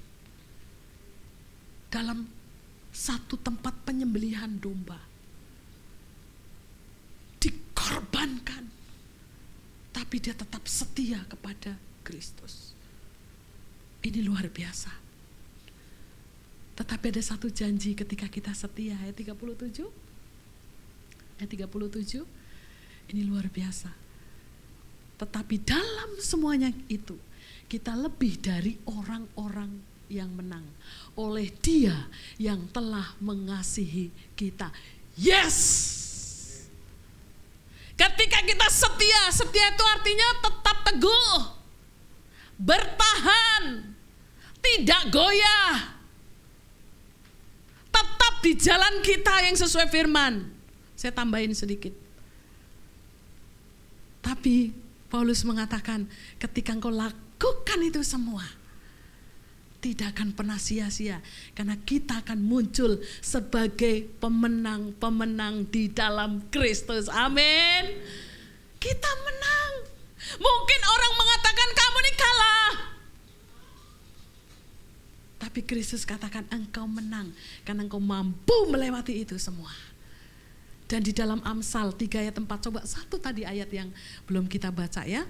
Dalam satu tempat penyembelihan domba. Dikorbankan. Tapi dia tetap setia kepada Kristus. Ini luar biasa. Tetapi ada satu janji ketika kita setia. Ayat 37. Ayat 37. Ini luar biasa. Tetapi dalam semuanya itu, kita lebih dari orang-orang yang menang oleh Dia yang telah mengasihi kita. Yes! Ketika kita setia, setia itu artinya tetap teguh, bertahan, tidak goyah, tetap di jalan kita yang sesuai firman. Saya tambahin sedikit. Tapi Paulus mengatakan, ketika engkau lakukan itu semua, tidak akan pernah sia-sia, karena kita akan muncul sebagai pemenang-pemenang di dalam Kristus. Amin. Kita menang. Mungkin orang mengatakan kamu ini kalah, tapi Kristus katakan engkau menang, karena engkau mampu melewati itu semua. Dan di dalam Amsal 3 ayat 4, coba satu tadi ayat yang belum kita baca ya,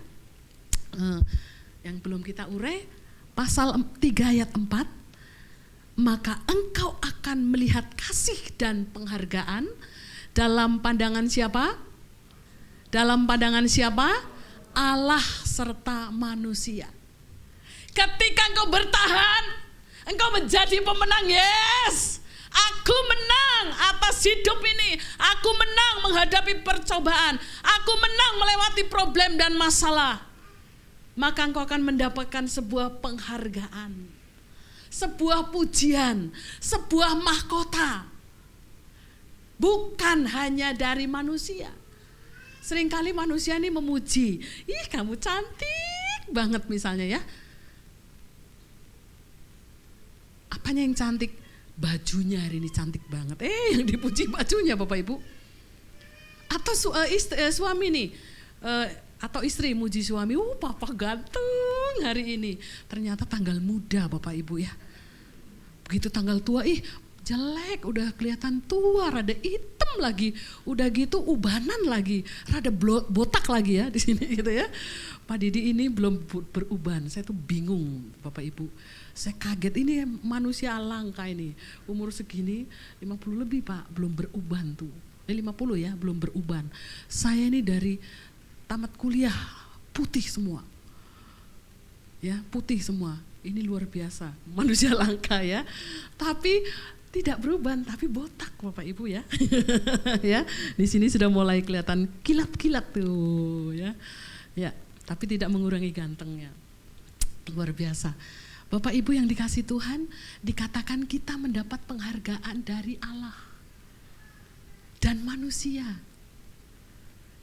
yang belum kita urai, pasal 3 ayat 4, maka engkau akan melihat kasih dan penghargaan dalam pandangan siapa? Dalam pandangan siapa? Allah serta manusia. Ketika engkau bertahan, engkau menjadi pemenang. Yes! Aku menang atas hidup ini. Aku menang menghadapi percobaan. Aku menang melewati problem dan masalah. Maka engkau akan mendapatkan sebuah penghargaan, sebuah pujian, sebuah mahkota. Bukan hanya dari manusia. Seringkali manusia ini memuji, ih kamu cantik banget misalnya ya. Apanya yang cantik? Bajunya hari ini cantik banget. Yang dipuji bajunya Bapak Ibu. Atau suami nih, atau istri muji suami, papa ganteng hari ini. Ternyata tanggal muda Bapak Ibu ya. Begitu tanggal tua, jelek, udah kelihatan tua, rada hitam lagi. Udah gitu ubanan lagi, rada botak lagi ya di sini gitu ya. Pak Didi ini belum beruban. Saya tuh bingung Bapak Ibu. Saya kaget, ini manusia langka ini. Umur segini 50 lebih Pak, belum beruban tuh. 50 ya, belum beruban. Saya ini dari tamat kuliah putih semua. Ya, putih semua. Ini luar biasa, manusia langka ya. Tapi tidak beruban, tapi botak Bapak Ibu ya. Ya, di sini sudah mulai kelihatan kilat-kilat tuh ya. Ya, tapi tidak mengurangi gantengnya. Luar biasa. Bapak Ibu yang dikasih Tuhan, dikatakan kita mendapat penghargaan dari Allah dan manusia.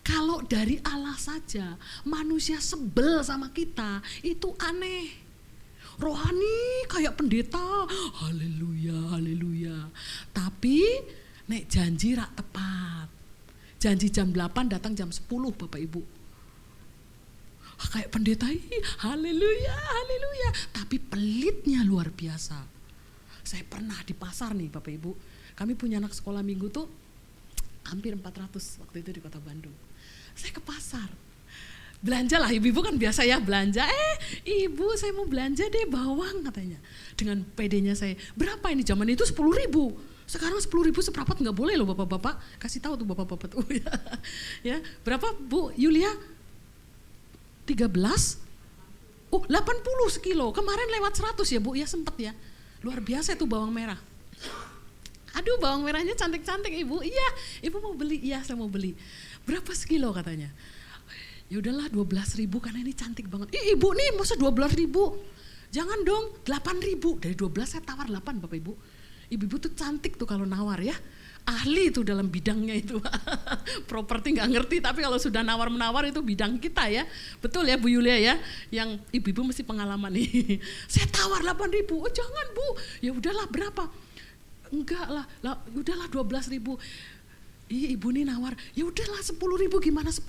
Kalau dari Allah saja, manusia sebel sama kita, itu aneh. Rohani kayak pendeta, haleluya, haleluya. Tapi nek janji rak tepat. Janji jam 8 datang jam 10 Bapak Ibu. Kayak pendeta, haleluya, haleluya. Tapi pelitnya luar biasa. Saya pernah di pasar nih Bapak Ibu. Kami punya anak sekolah minggu tuh hampir 400 waktu itu di Kota Bandung. Saya ke pasar. Belanja lah, ibu-ibu kan biasa ya belanja. Ibu saya mau belanja deh bawang katanya. Dengan PD-nya saya, berapa ini zaman itu 10.000. Sekarang 10.000 seperempat nggak boleh loh bapak-bapak. Kasih tahu tuh bapak-bapak tuh ya. Ya, berapa Bu Yulia? 13? 80 sekilo. Kemarin lewat 100 ya Bu, ya sempet ya. Luar biasa itu bawang merah. Aduh bawang merahnya cantik-cantik Ibu. Iya, Ibu mau beli? Iya saya mau beli. Berapa sekilo katanya? Ya udahlah 12.000 karena ini cantik banget. Ibu nih masa 12.000? Jangan dong 8.000. Dari 12 saya tawar 8 Bapak Ibu. Ibu-ibu tuh cantik tuh kalau nawar ya. Ahli itu dalam bidangnya itu. Properti gak ngerti, tapi kalau sudah nawar-menawar itu bidang kita ya. Betul ya Bu Yulia ya, yang ibu-ibu mesti pengalaman nih. Saya tawar 8.000, jangan Bu, ya udahlah berapa? Enggak lah, udahlah 12.000. Ibu nih nawar, ya udahlah 10.000, gimana 10.000?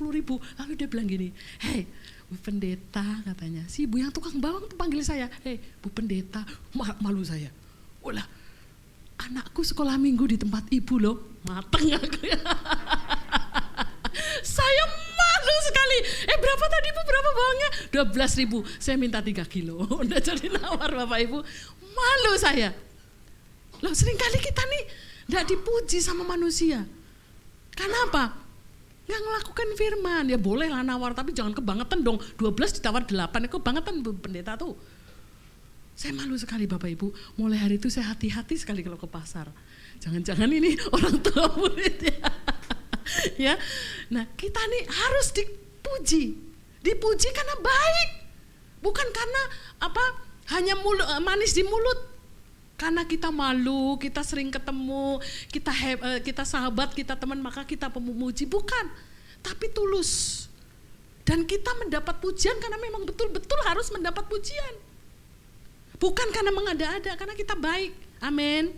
Lalu dia bilang gini, hei Bu Pendeta katanya, si ibu yang tukang bawang tuh panggil saya, hei Bu Pendeta, malu saya. Ulah, anakku sekolah minggu di tempat ibu loh, mateng aku ya. Saya malu sekali. Berapa tadi Bu, berapa bawangnya? 12.000, saya minta 3 kilo. Udah jadi nawar Bapak Ibu, malu saya. Loh, seringkali kita nih nggak dipuji sama manusia. Karena apa? Nggak ngelakukan firman. Ya boleh lah nawar, tapi jangan kebangetan dong. 12 ditawar 8, itu kebangetan pendeta tuh. Saya malu sekali Bapak Ibu. Mulai hari itu saya hati-hati sekali kalau ke pasar. Jangan-jangan ini orang tua murid ya. Ya. Nah, kita nih harus dipuji. Dipuji karena baik. Bukan karena hanya manis di mulut. Karena kita malu, kita sering ketemu, kita sahabat, kita teman, maka kita memuji. Bukan, tapi tulus. Dan kita mendapat pujian karena memang betul-betul harus mendapat pujian. Bukan karena mengada-ada, karena kita baik. Amin.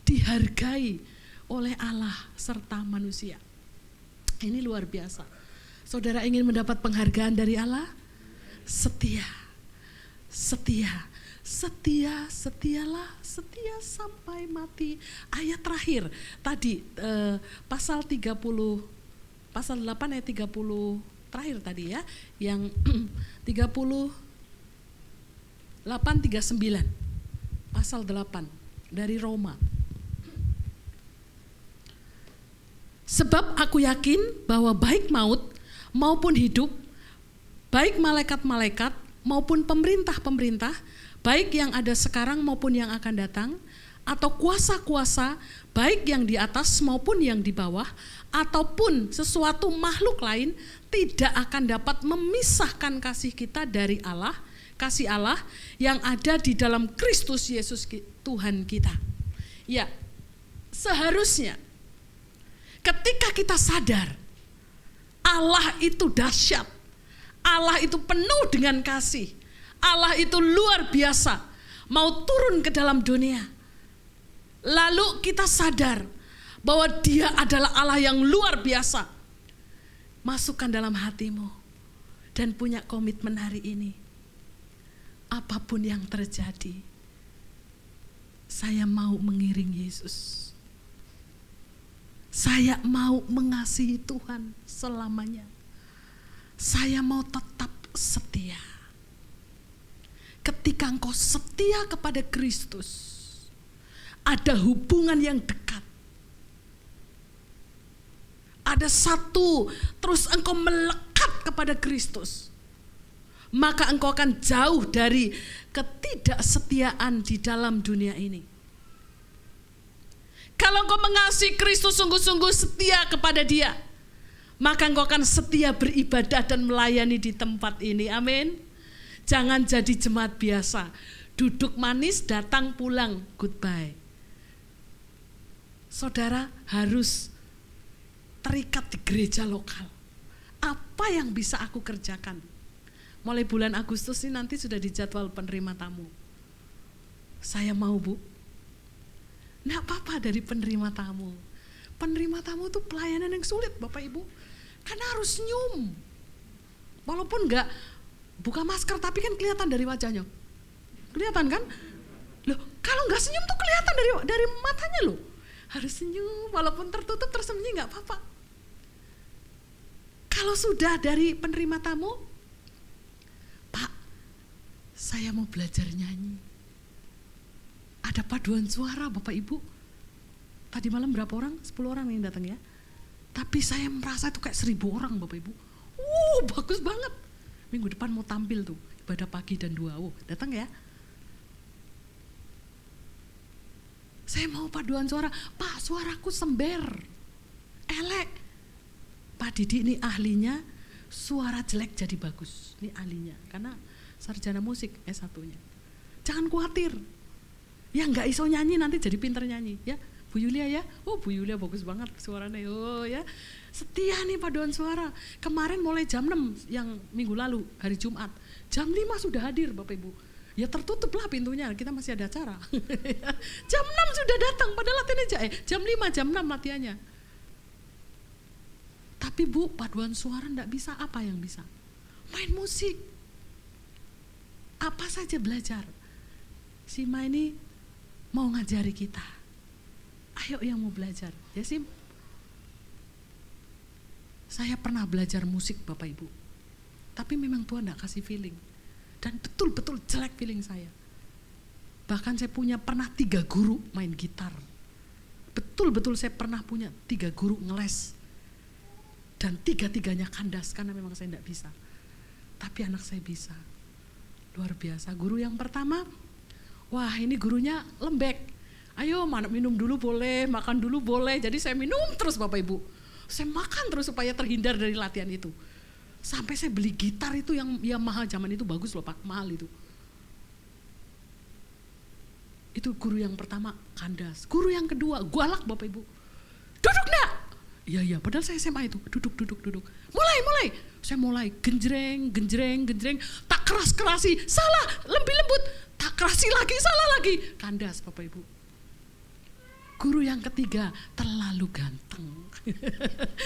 Dihargai oleh Allah serta manusia. Ini luar biasa. Saudara ingin mendapat penghargaan dari Allah? Setia. Setialah, setia sampai mati. Ayat terakhir tadi pasal 30, pasal 8 ayat 30 terakhir tadi ya, yang 38 39, pasal 8 dari Roma. Sebab aku yakin bahwa baik maut maupun hidup, baik malaikat-malaikat maupun pemerintah-pemerintah, baik yang ada sekarang maupun yang akan datang, atau kuasa-kuasa, baik yang di atas maupun yang di bawah, ataupun sesuatu makhluk lain, tidak akan dapat memisahkan kasih kita dari Allah, kasih Allah yang ada di dalam Kristus Yesus Tuhan kita. Ya, seharusnya ketika kita sadar Allah itu dahsyat, Allah itu penuh dengan kasih, Allah itu luar biasa, mau turun ke dalam dunia. Lalu kita sadar bahwa Dia adalah Allah yang luar biasa. Masukkan dalam hatimu dan punya komitmen hari ini. Apapun yang terjadi, saya mau mengiring Yesus. Saya mau mengasihi Tuhan selamanya. Saya mau tetap setia. Ketika engkau setia kepada Kristus, ada hubungan yang dekat. Ada satu, terus engkau melekat kepada Kristus. Maka engkau akan jauh dari ketidaksetiaan di dalam dunia ini. Kalau engkau mengasihi Kristus sungguh-sungguh setia kepada Dia, maka engkau akan setia beribadah dan melayani di tempat ini. Amin. Jangan jadi jemaat biasa, duduk manis, datang pulang, goodbye. Saudara harus terikat di gereja lokal. Apa yang bisa aku kerjakan? Mulai bulan Agustus ini nanti sudah dijadwal penerima tamu. Saya mau, Bu. Nggak apa-apa dari penerima tamu. Penerima tamu itu pelayanan yang sulit Bapak Ibu. Karena harus senyum. Walaupun nggak buka masker, tapi kan kelihatan dari wajahnya. Kelihatan kan? Loh, kalau nggak senyum tuh kelihatan dari matanya loh. Harus senyum, walaupun tertutup tersembunyi nggak apa-apa. Kalau sudah dari penerima tamu, Pak, saya mau belajar nyanyi. Ada paduan suara Bapak Ibu. Tadi malam berapa orang? 10 orang yang datang ya. Tapi saya merasa itu kayak 1000 orang Bapak Ibu. Bagus banget. Minggu depan mau tampil tuh, ibadah pagi dan 2. Datang ya. Saya mau paduan suara. Pak, suaraku sember, elek. Pak Didi ini ahlinya, suara jelek jadi bagus. Ini ahlinya, karena sarjana musik S1-nya. Jangan khawatir. Yang nggak iso nyanyi nanti jadi pinter nyanyi ya. Bu Yulia ya, Bu Yulia bagus banget suaranya, ya. Setia nih paduan suara. Kemarin mulai jam 6 yang minggu lalu, hari Jumat. Jam 5 sudah hadir Bapak Ibu. Ya tertutup lah pintunya, kita masih ada acara. Jam 6 sudah datang, padahal latihan aja. Jam 5, jam 6 latihannya. Tapi Bu, paduan suara enggak bisa, apa yang bisa? Main musik. Apa saja belajar. Sima ini mau ngajari kita. Ayo yang mau belajar. Ya Sim. Saya pernah belajar musik Bapak Ibu. Tapi memang Tuhan enggak kasih feeling. Dan betul-betul jelek feeling saya. Bahkan saya pernah 3 guru main gitar. Betul-betul saya pernah punya 3 guru ngeles. Dan 3-tiganya kandas karena memang saya tidak bisa. Tapi anak saya bisa. Luar biasa. Guru yang pertama, wah ini gurunya lembek. Ayo minum dulu boleh, makan dulu boleh. Jadi saya minum terus Bapak Ibu. Saya makan terus supaya terhindar dari latihan itu. Sampai saya beli gitar itu yang mahal zaman itu, bagus loh Pak, mahal itu. Itu guru yang pertama kandas. Guru yang kedua galak Bapak Ibu. Duduk nak. Iya, padahal saya SMA itu. Duduk. Mulai. Saya mulai genjreng. Tak keras-kerasi, salah, lebih lembut. Tak kerasi lagi, salah lagi. Kandas Bapak Ibu. Guru yang ketiga terlalu ganteng.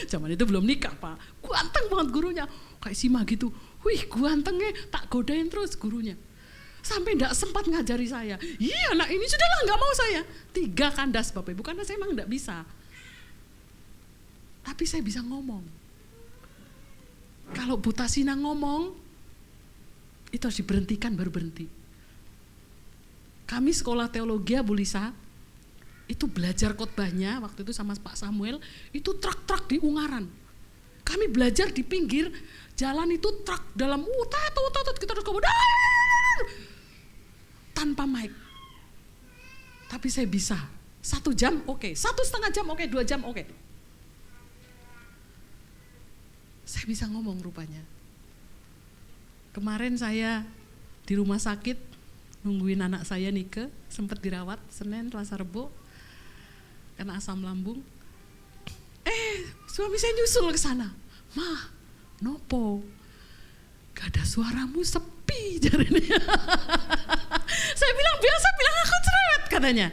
Zaman itu belum nikah Pak. Ganteng banget gurunya. Kayak Sima gitu. Wih gantengnya, tak godain terus gurunya. Sampai gak sempat ngajari saya. Iya anak ini sudahlah gak mau saya. 3 kandas Bapak Ibu, karena saya emang gak bisa. Tapi saya bisa ngomong. Kalau Bu Tasina ngomong, itu harus diberhentikan, baru berhenti. Kami sekolah teologi Bu Lisa, itu belajar khotbahnya waktu itu sama Pak Samuel, itu truk-truk di Ungaran. Kami belajar di pinggir jalan itu truk dalam kita harus kemudian tanpa mic. Tapi saya bisa 1 jam oke, 1,5 jam oke, 2 jam oke. Saya bisa ngomong rupanya. Kemarin saya di rumah sakit nungguin anak saya Nike, sempat dirawat Senin, Selasa, Rebo karena asam lambung. Suami saya nyusul ke sana. Mah, nopo? Gak ada suaramu, sepi jarinya. Saya bilang biasa, bilang aku cerewet katanya.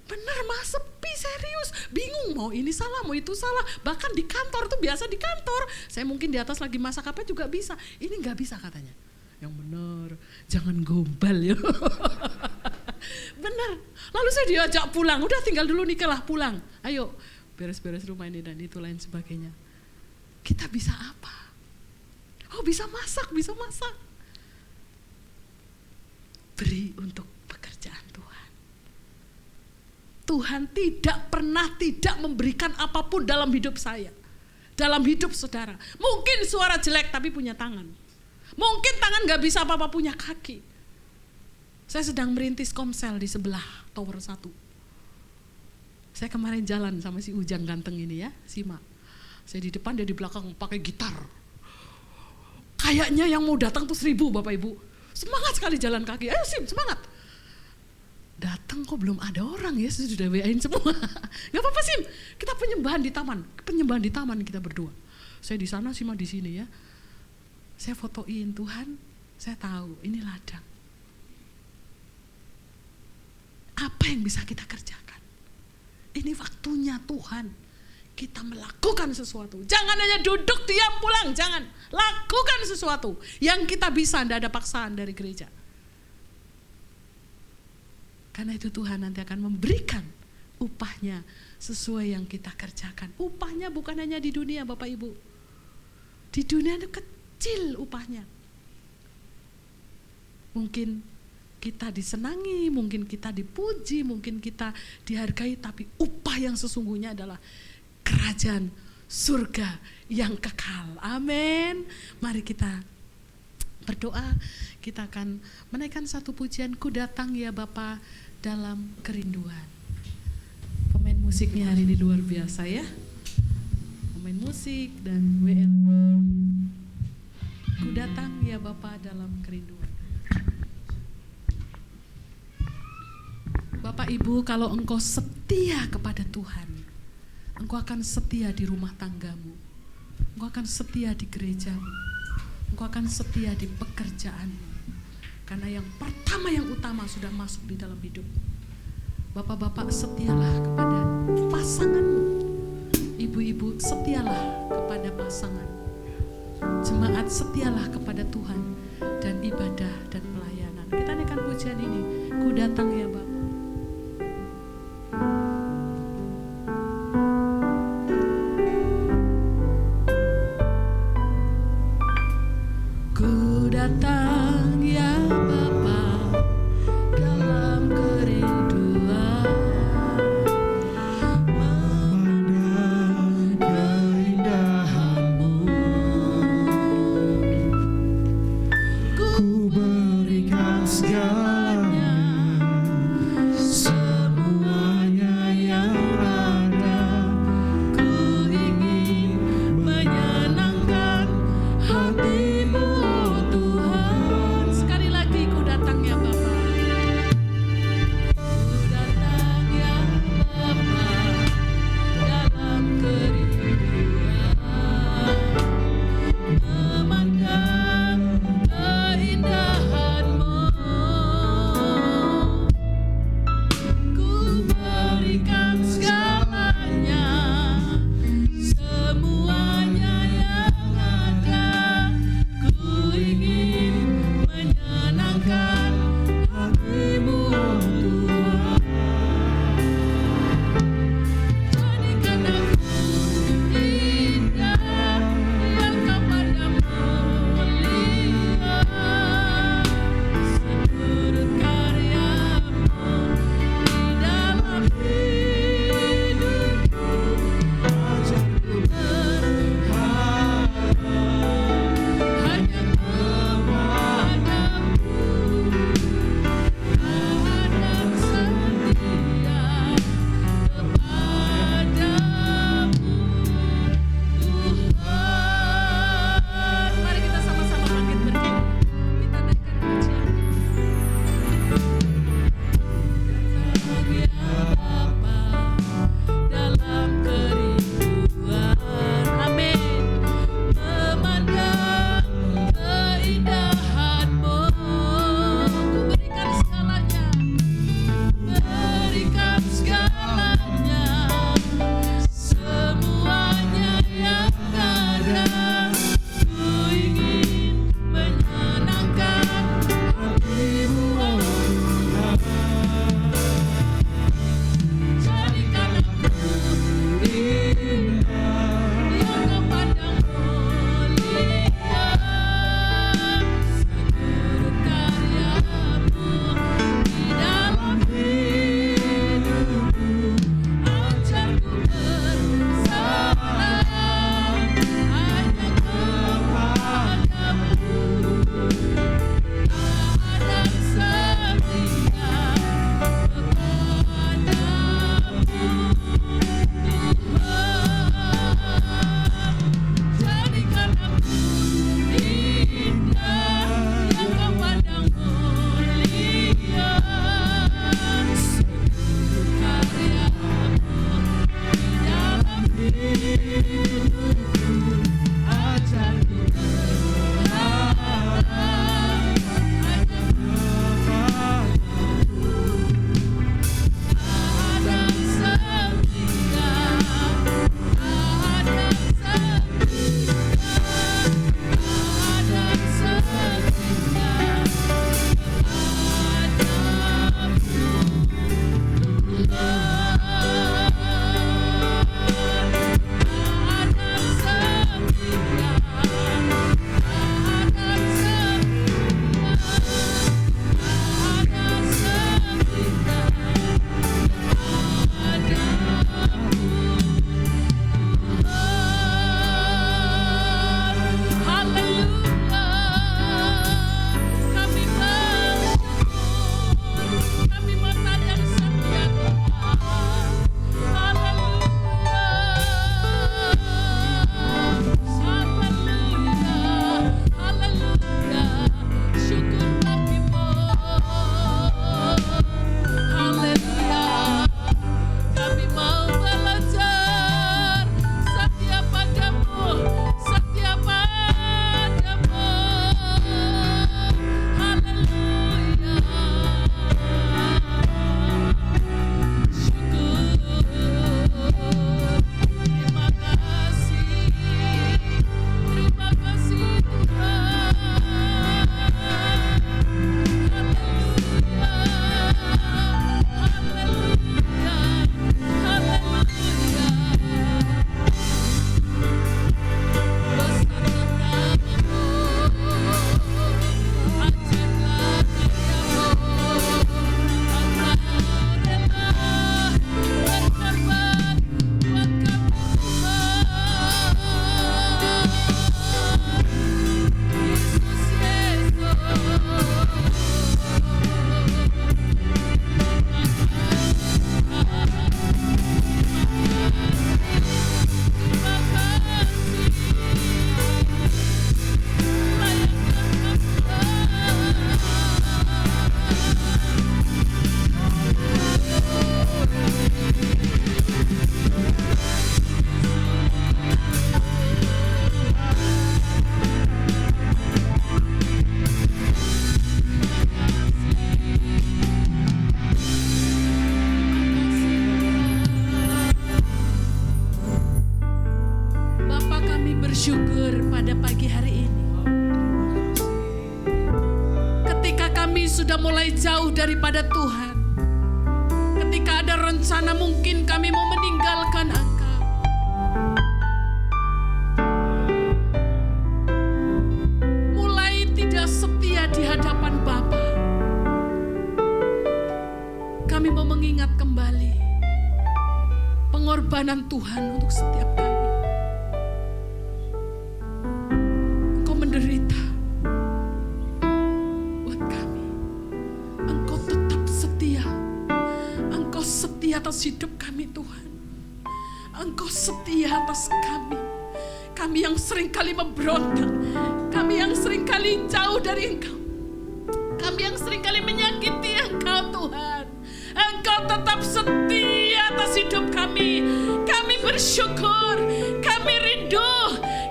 Bener Mas, sepi serius. Bingung mau ini salah, mau itu salah. Bahkan di kantor tuh biasa di kantor. Saya mungkin di atas lagi masak apa juga bisa. Ini gak bisa katanya. Yang bener, jangan gombal ya. Bener. Lalu saya diajak pulang. Udah tinggal dulu nikah lah, pulang. Ayo beres-beres rumah ini dan itu lain sebagainya. Kita bisa apa? Oh bisa masak. Beri untuk pekerjaan Tuhan. Tuhan tidak pernah tidak memberikan apapun dalam hidup saya. Dalam hidup saudara. Mungkin suara jelek tapi punya tangan. Mungkin tangan gak bisa apa-apa, punya kaki. Saya sedang merintis Komsel di sebelah Tower 1. Saya kemarin jalan sama si Ujang ganteng ini ya, Sima. Saya di depan, dia di belakang pakai gitar. Kayaknya yang mau datang tuh 1000 Bapak Ibu. Semangat sekali jalan kaki. Ayo Sim, semangat. Datang kok belum ada orang ya, sudah WA-in semua. Gak apa-apa Sim, kita penyembahan di taman kita berdua. Saya di sana, Sima di sini ya. Saya fotoin Tuhan, saya tahu ini ladang. Apa yang bisa kita kerjakan? Ini waktunya Tuhan. Kita melakukan sesuatu. Jangan hanya duduk diam pulang, jangan. Lakukan sesuatu yang kita bisa, tidak ada paksaan dari gereja. Karena itu Tuhan nanti akan memberikan upahnya sesuai yang kita kerjakan. Upahnya bukan hanya di dunia Bapak Ibu. Di dunia itu kecil upahnya. Mungkin kita disenangi, mungkin kita dipuji, mungkin kita dihargai, tapi upah yang sesungguhnya adalah kerajaan surga yang kekal. Amin. Mari kita berdoa. Kita akan menaikkan satu pujian, Ku Datang Ya Bapa dalam Kerinduan. Pemain musiknya hari ini luar biasa ya. Pemain musik dan WL. Ku datang ya Bapa dalam kerinduan. Bapak Ibu, kalau engkau setia kepada Tuhan, engkau akan setia di rumah tanggamu, engkau akan setia di gerejamu, engkau akan setia di pekerjaanmu. Karena yang pertama, yang utama sudah masuk di dalam hidup. Bapak-bapak, setialah kepada pasanganmu. Ibu-ibu, setialah kepada pasangan. Jemaat, setialah kepada Tuhan dan ibadah dan pelayanan. Kita naikkan pujian ini, Ku Datang Ya Bapa. Ku datang ya Bapa dalam sudah mulai jauh daripada Tuhan. Ketika ada rencana mungkin kami mau meninggalkan Engkau. Mulai tidak setia di hadapan Bapa. Kami mau mengingat kembali pengorbanan Tuhan untuk setiap kami. Engkau menderita buat kami. Engkau tetap setia. Engkau setia atas hidup kami, Tuhan. Engkau setia atas kami. Kami yang seringkali memberontak. Kami yang seringkali jauh dari Engkau. Kami yang seringkali menyakiti Engkau, Tuhan. Engkau tetap setia atas hidup kami. Kami bersyukur, kami rindu,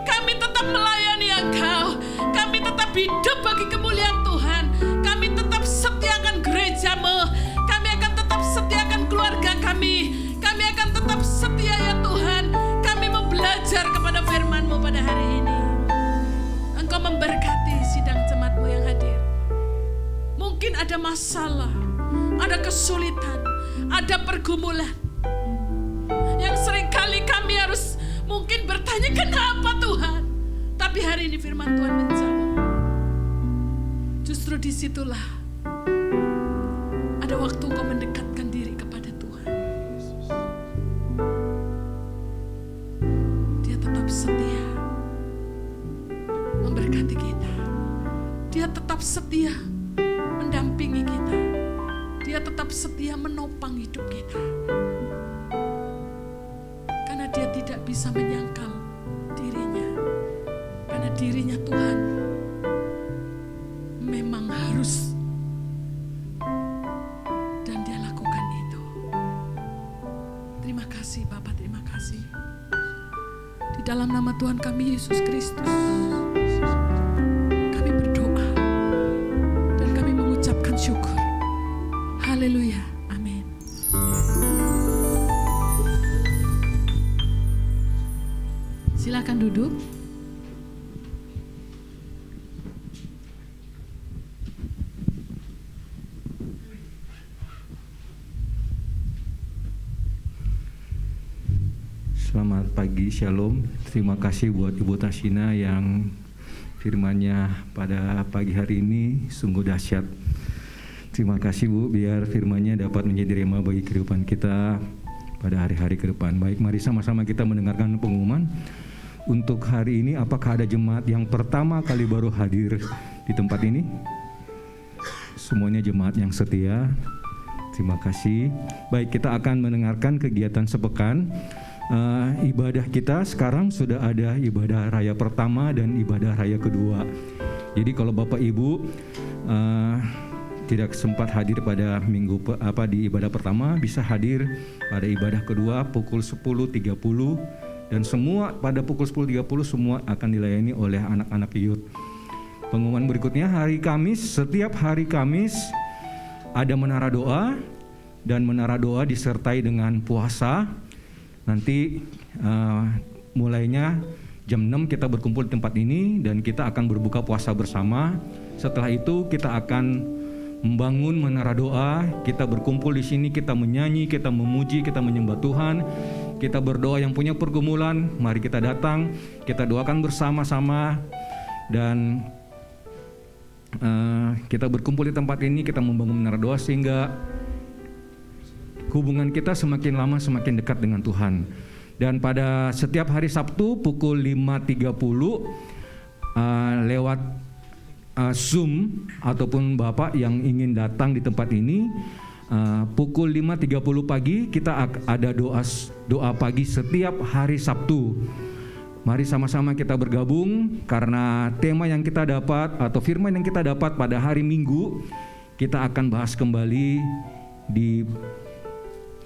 kami tetap melayani Engkau. Kami tetap hidup bagi kemuliaan Tuhan. Kami tetap setiakan gereja-Mu. Kami akan tetap setiakan keluarga kami. Kami akan tetap setia ya Tuhan. Kami mau belajar kepada firman-Mu pada hari ini. Engkau memberkati sidang jemaat-Mu yang hadir. Mungkin ada masalah, ada kesulitan, ada pergumulan yang seringkali kami harus mungkin bertanya kenapa Tuhan. Tapi hari ini firman Tuhan menjawab. Justru disitulah ada waktu Engkau mendekatkan diri kepada Tuhan. Dia tetap setia memberkati kita. Dia tetap setia mendampingi kita. Dia tetap setia menopang hidup kita. Karena dia tidak bisa menyangkal dirinya. Karena dirinya Tuhan memang harus. Dan dia lakukan itu. Terima kasih Bapak, terima kasih. Di dalam nama Tuhan kami Yesus Kristus, kami berdoa dan kami mengucapkan syukur. Haleluya, amin. Silakan duduk. Selamat pagi, Shalom. Terima kasih buat Ibu Tashina yang firman-Nya pada pagi hari ini sungguh dahsyat. Terima kasih Bu, biar firman-Nya dapat menjadi rema bagi kehidupan kita pada hari-hari ke depan. Baik, mari sama-sama kita mendengarkan pengumuman. Untuk hari ini, apakah ada jemaat yang pertama kali baru hadir di tempat ini? Semuanya jemaat yang setia. Terima kasih. Baik, kita akan mendengarkan kegiatan sepekan. Ibadah kita sekarang sudah ada ibadah raya pertama dan ibadah raya kedua. Jadi kalau Bapak Ibu tidak sempat hadir pada di ibadah pertama, bisa hadir pada ibadah kedua pukul 10.30 dan semua pada pukul 10.30 semua akan dilayani oleh anak-anak youth. Pengumuman berikutnya, hari Kamis, setiap hari Kamis ada menara doa dan menara doa disertai dengan puasa. Nanti mulainya jam 6 kita berkumpul di tempat ini dan kita akan berbuka puasa bersama. Setelah itu kita akan membangun menara doa, kita berkumpul di sini, kita menyanyi, kita memuji, kita menyembah Tuhan, kita berdoa. Yang punya pergumulan, mari kita datang, kita doakan bersama-sama dan kita berkumpul di tempat ini, kita membangun menara doa sehingga hubungan kita semakin lama semakin dekat dengan Tuhan. Dan pada setiap hari Sabtu pukul 5.30 lewat Zoom ataupun Bapak yang ingin datang di tempat ini, pukul 5.30 pagi kita ada doa pagi setiap hari Sabtu. Mari sama-sama kita bergabung karena tema yang kita dapat atau firman yang kita dapat pada hari Minggu kita akan bahas kembali di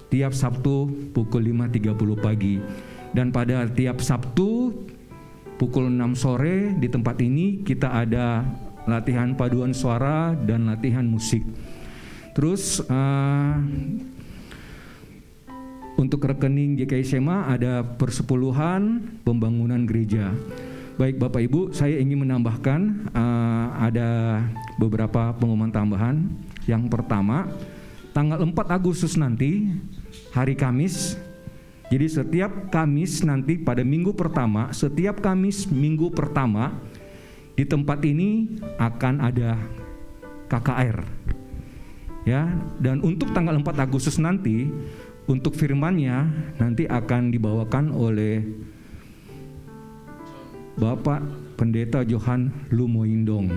tiap Sabtu pukul 5.30 pagi. Dan pada tiap Sabtu pukul 6 sore di tempat ini kita ada latihan paduan suara dan latihan musik. Terus untuk rekening GKI SMA ada persepuluhan pembangunan gereja. Baik Bapak Ibu, saya ingin menambahkan ada beberapa pengumuman tambahan. Yang pertama, tanggal 4 Agustus nanti, hari Kamis. Jadi setiap Kamis nanti pada minggu pertama, setiap Kamis minggu pertama di tempat ini akan ada KKR. Ya, dan untuk tanggal 4 Agustus nanti, untuk firman-Nya nanti akan dibawakan oleh Bapak Pendeta Johan Lumoindong.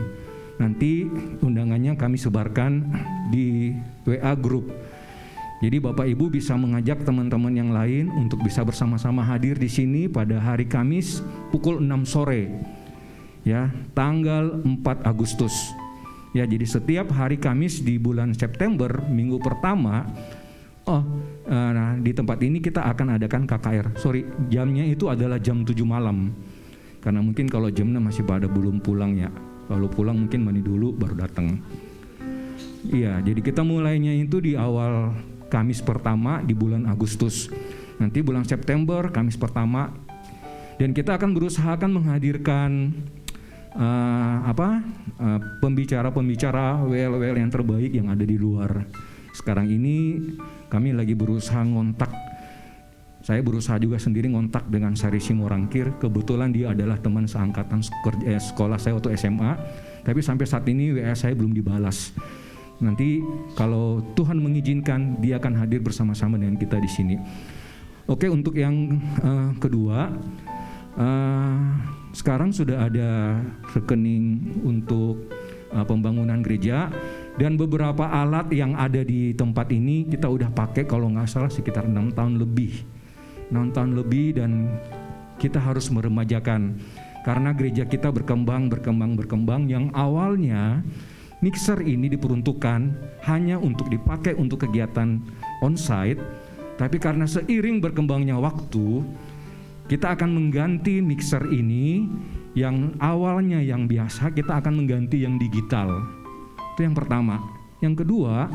Nanti undangannya kami sebarkan di WA Group. Jadi Bapak Ibu bisa mengajak teman-teman yang lain untuk bisa bersama-sama hadir di sini pada hari Kamis pukul 6 sore. Ya, tanggal 4 Agustus. Ya, jadi setiap hari Kamis di bulan September, minggu pertama, di tempat ini kita akan adakan KKR. Jamnya itu adalah jam 7 malam. Karena mungkin kalau jamnya masih pada belum pulang ya. Kalau pulang mungkin mandi dulu baru datang. Iya, jadi kita mulainya itu di awal Kamis pertama di bulan Agustus. Nanti bulan September Kamis pertama, dan kita akan berusaha menghadirkan pembicara WL yang terbaik yang ada di luar. Sekarang ini kami lagi berusaha ngontak. Saya berusaha juga sendiri ngontak dengan Sari Simorangkir. Kebetulan dia adalah teman seangkatan sekolah saya waktu SMA. Tapi sampai saat ini WA saya belum dibalas. Nanti kalau Tuhan mengizinkan, dia akan hadir bersama-sama dengan kita di sini. Oke, untuk yang kedua, sekarang sudah ada rekening untuk pembangunan gereja, dan beberapa alat yang ada di tempat ini kita udah pakai kalau nggak salah sekitar 6 tahun lebih, dan kita harus meremajakan karena gereja kita berkembang. Yang awalnya mixer ini diperuntukkan hanya untuk dipakai untuk kegiatan onsite, tapi karena seiring berkembangnya waktu, kita akan mengganti mixer ini yang awalnya yang biasa, kita akan mengganti yang digital. Itu yang pertama. Yang kedua,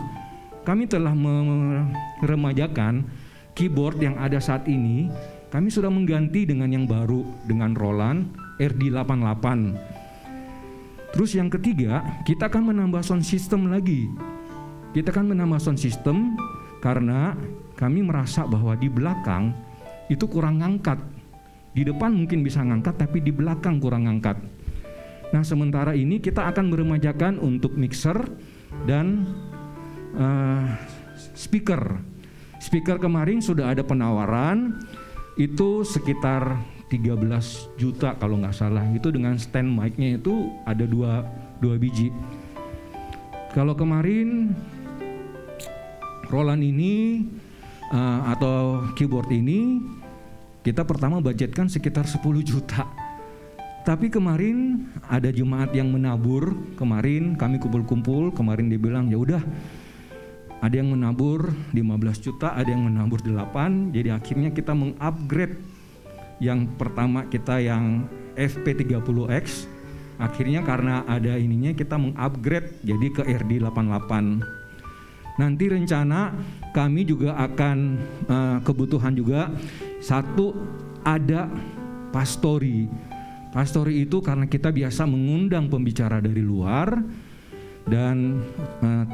kami telah meremajakan keyboard yang ada saat ini. Kami sudah mengganti dengan yang baru, dengan Roland RD88. Terus yang ketiga, kita akan menambah sound system lagi. Kita akan menambah sound system karena kami merasa bahwa di belakang itu kurang ngangkat. Di depan mungkin bisa ngangkat, tapi di belakang kurang ngangkat. Nah, sementara ini kita akan meremajakan untuk mixer dan speaker. Speaker kemarin sudah ada penawaran, itu sekitar 13 juta kalau nggak salah. Itu dengan stand mic-nya itu ada dua biji. Kalau kemarin Roland ini atau keyboard ini kita pertama budgetkan sekitar 10 juta. Tapi kemarin ada jemaat yang menabur. Kemarin kami kumpul-kumpul, kemarin dia bilang ya udah, ada yang menabur 15 juta, ada yang menabur 8. Jadi akhirnya kita mengupgrade. Yang pertama kita yang FP30X. Akhirnya karena ada ininya kita mengupgrade jadi ke RD88. Nanti rencana kami juga akan kebutuhan juga satu, ada pastori. Pastori itu karena kita biasa mengundang pembicara dari luar dan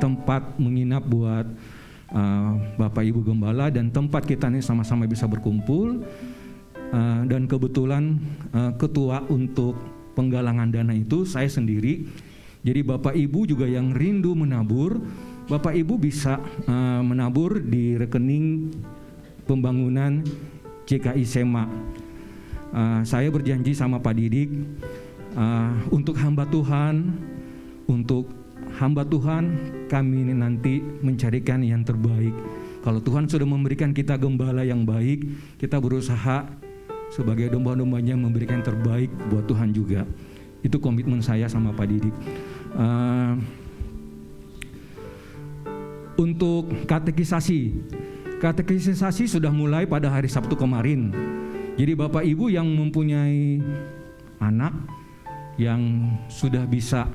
tempat menginap buat Bapak Ibu Gembala, dan tempat kita ini sama-sama bisa berkumpul. Dan kebetulan ketua untuk penggalangan dana itu saya sendiri. Jadi Bapak Ibu juga yang rindu menabur, Bapak Ibu bisa menabur di rekening pembangunan CKI Sema. Saya berjanji sama Pak Didik untuk hamba Tuhan kami ini nanti mencarikan yang terbaik. Kalau Tuhan sudah memberikan kita gembala yang baik, kita berusaha sebagai domba-dombanya memberikan yang terbaik buat Tuhan juga. Itu komitmen saya sama Pak Didik. Untuk katekisasi sudah mulai pada hari Sabtu kemarin. Jadi Bapak Ibu yang mempunyai anak yang sudah bisa